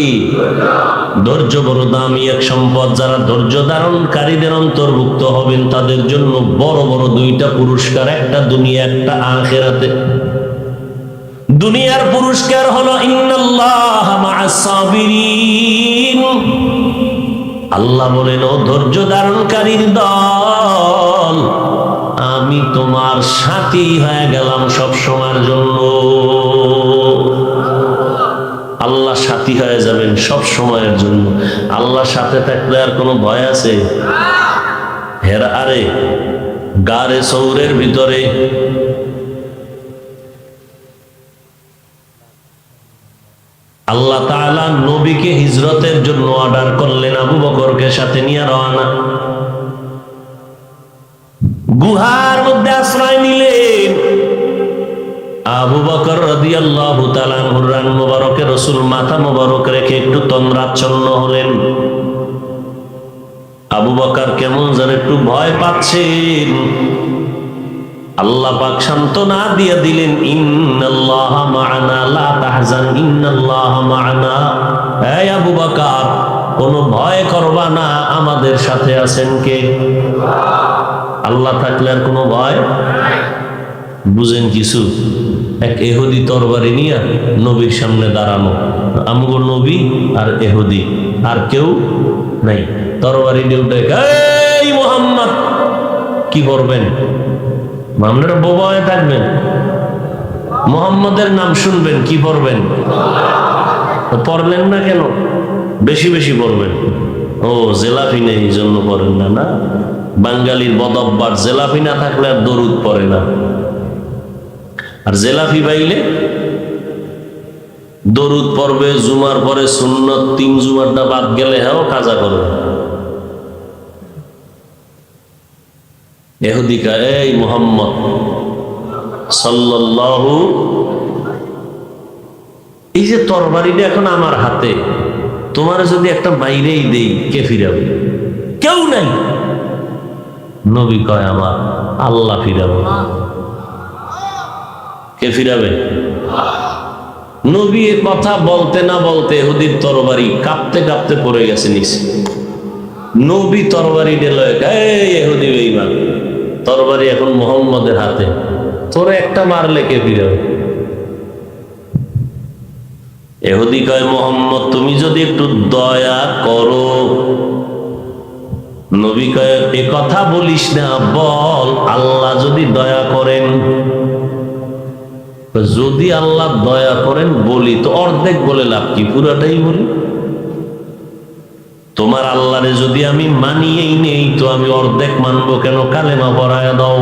ধৈর্য বড় দামি এক সম্পদ। যারা ধৈর্য ধারণকারীদের অন্তর্ভুক্ত হবেন, তাদের জন্য বড় বড় 2টা পুরস্কার, একটা দুনিয়া, একটা আখিরাতে। দুনিয়ার পুরস্কার হলো ইন্নাল্লাহা মা'আস সাবিরিন। আল্লাহ বলেন, ও ধৈর্য ধারণকারীর দল, আমি তোমার সাথী হয়ে গেলাম সব সময়ের জন্য। আল্লাহ সাথী হয়ে যাবেন সব সময়ের জন্য। আল্লাহ সাথে থাকলে আর কোনো ভয় আছে? হেরা আরে গারে সৌরের ভিতরে আল্লাহ তাআলা নবীকে হিজরতের জন্য অর্ডার করলেন, আবু বকরকে সাথে নিয়ে রওনা। গুহার মধ্যে আশ্রয় নিলেন। আবু বকর রাদিয়াল্লাহু তাআলা আনহুর রান মুবারকে রাসূল মাথা মুবারক রেখে একটু তন্দ্রাচ্ছন্ন হলেন। আবু বকর কেমন যেন একটু ভয় পাচ্ছেন। আল্লাহ পাক সান্ত্বনা দিয়ে দিলেন, ইন্নাল্লাহা মা'ানা লা তাহজান ইন্নাল্লাহা মা'ানা। হে আবু বকর, কোনো ভয় করবা না, আমাদের সাথে আছেন কে? আল্লাহ থাকলে আর কোনো ভয়? বুঝেন কিছু? এক ইহুদি তরবারি নিয়ে নবীর সামনে দাঁড়ানো, আমগো নবী আর ইহুদি, আর কেউ নাই। তরবারি দিয়ে উঠে, এই মুহাম্মদ, কি করবেন? আপনারা বোবা হয়ে থাকবেন, মুহাম্মদের নাম শুনবেন, কি পড়বেন? পড়লেন না কেন? বেশি বেশি পড়বেন। ও জেলাফি নেই এই জন্য পড়েন না? না, বাঙালির বদব্বার, জেলাফি না থাকলে আর দরুদ পড়ে না। আর জেলাফি পাইলে দরুদ পড়বে, জুমার পরে সুন্নত 3 জুমারটা বাদ গেলে হ্যাঁ কাজা করবে। ইহুদিকা, এই মুহাম্মদ সাল্লাল্লাহু, এই যে তরবারিটা এখন আমার হাতে, তোমার যদি একটা বাইরেই দেই, কে ফিরাবে? কেউ নাই। নবী কয়, আমার আল্লাহ ফিরাবে। কে ফিরাবে? নবী এ কথা বলতে না বলতে ইহুদির তরবারি কাঁপতে কাঁপতে পড়ে গেছে নিচে। নবী তরবারি দিল, এই ইহুদি বেঈমান, তরবারি এখন মুহাম্মদের হাতে, তোরে একটা মারলে কে ফিরে। ইহুদি কয়, মুহাম্মদ তুমি যদি একটু দয়া করো। নবী কয়, এ কথা বলিস না, বল আল্লাহ যদি দয়া করেন। যদি আল্লাহ দয়া করেন বলি তো অর্ধেক বলে লাভ কি, পুরাটাই বলি। তোমার আল্লাহরে যদি আমি মানিয়েই নেই তো আমি অর্ধেক মানবো কেন, কালেমা পড়ায়া দাও।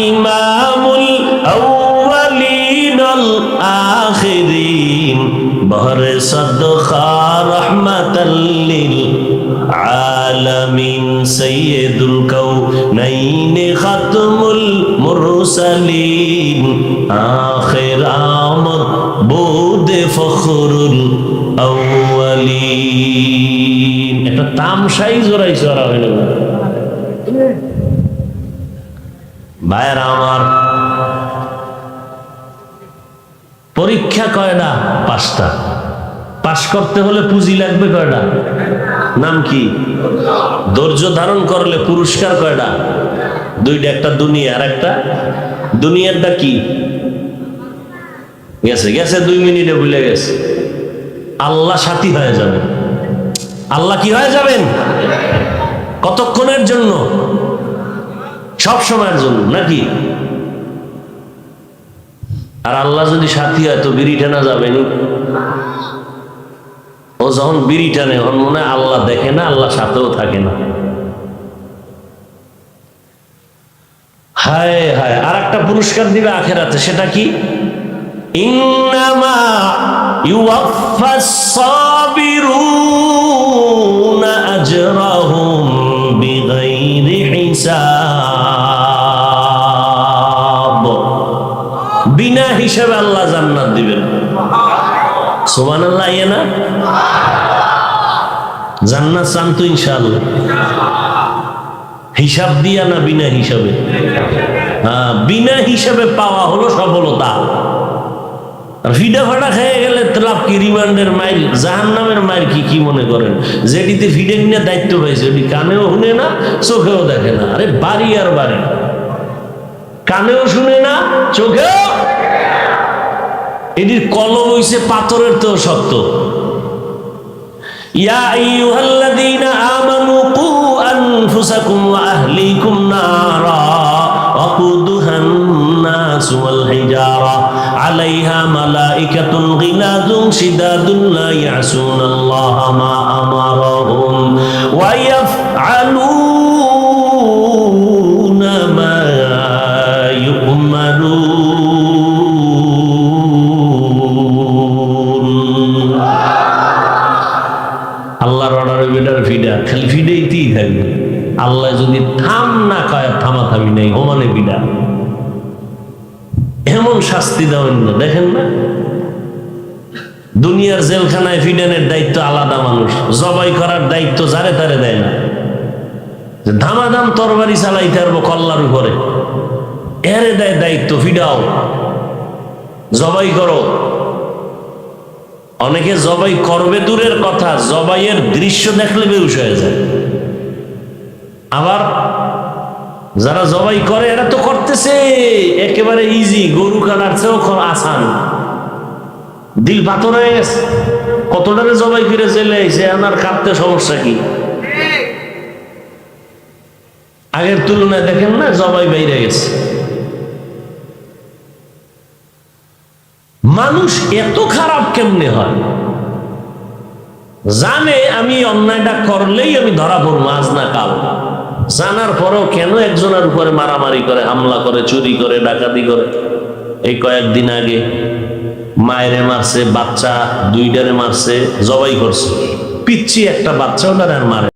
ইমামুল আউয়ালিন আল আখিরিন বহরে সাদকা রাহমাতাল লিল আলামিন সাইয়্যিদুল কাউনাইন খাতমুল মুরসালিন আখির আমদ বুদে ফখরুল আউয়ালিন। একটা তামসাই জোড়াই জোড়া হইল। ভাইরা আমার, পরীক্ষা কয়টা? 5টা। পাশ করতে হলে পুঁজি লাগবে কয়টা? নাম কি? ধৈর্য ধারণ করলে পুরস্কার কয়টা? 2টা, একটা দুনিয়া আর একটা। দুনিয়ারটা কি গেছে গেছে 2 মিনিটে ভুলে গেছে। আল্লাহ সাথী হয়ে যাবেন। আল্লাহ কি হয়ে যাবেন? কতক্ষণের জন্য? সব সময়ের জন্য নাকি? আর আল্লাহ যদি সাথী হয় তো বিড়ি টানা যাবেনি। ও যখন বিড়ি টানে ওর মনে হয় আল্লাহ দেখে না, আল্লাহ সাথেও থাকে না। হায় হায়, আর একটা পুরস্কার দিবে আখিরাতে, সেটা কি? ইন্নামা ইউওয়াফাস সাবিরুনা আজরাহুম বিগাইরি হিসাব। বিনা হিসাবে আল্লাহ জান্নাত দিবেন। সুবহানাল্লাহ। ইয়ে না জান্নাত চান তো ইনশাআল্লাহ? হিসাব দিয়া না বিনা হিসাবে? বিনা হিসাবে পাওয়া হলো সফলতা। ফিডা ফাটা খেয়ে গেলে লাভ কি? রিমান্ডের মাইল, জাহান্নামের মাইল কি কি মনে করেন? যেটিতে ফিডে কিনে দায়িত্ব পাইছে ওটি কানেও শুনে না, চোখেও দেখে না। আরে বাড়ি আর বাড়ি, কানেও শুনে না, চোখেও। এটির কলম হইছে পাথরের তো শক্ত। ইয়া আইয়ুহাল্লাযীনা আমানু কু আনফুসাকুম ওয়া আহলিকুম নারা ওয়াকুদুহান নাস ওয়াল হিজারা আলাইহা মালাইকাতুন গিলাযুন শিদাদুন লা ইয়াসুনাল্লাহা মা আমারাহুম ওয়া ইয়াফআলুনা মা ইউমারুন। আল্লাহর অর্ডারে বেটার ফিডা, খালি ফিডেইতেই থাকবে। আল্লাহ যদি থাম না কয়, থামাথামি নেই, ওমানে ফিডা। এমন শাস্তি দেওয়েন না, দেখেন না? দুনিয়ার জেলখানায় ফিডানের দায়িত্ব আলাদা, মানুষ জবাই করার দায়িত্ব যারে তারে দেয় না। ধামাধাম তরবারি চালাইতে পারবো কল্লার উপরে, এরে দেয় দায়িত্ব, ফিডাও, জবাই করো। অনেকে জবাই করবে দূরের কথা, জবাইয়ের দৃশ্য দেখলে বেহুশ হয়ে যায়। আবার যারা জবাই করে এরা তো করতেছে একেবারে ইজি, গরু কাটার চেয়েও আসান। দিল পাথর হয়ে গেছে। কতটারে জবাই করে চলে এসে আমার কাটতে সমস্যা কি? আগের তুলনায় দেখেন না, জবাই বাইরে গেছে। মানুষ এত খারাপ কেমনে হয়? জানে আমি অন্যায়টা করলেই আমি ধরা পড়বো আজ না কাল, জানার পরেও কেন একজনের উপরে মারামারি করে, হামলা করে, চুরি করে, ডাকাতি করে। এই কয়েকদিন আগে মায়েরে মারছে, বাচ্চা 2টারে মারছে, জবাই করছে। পিচ্ছি একটা বাচ্চা ওনার আর মারে।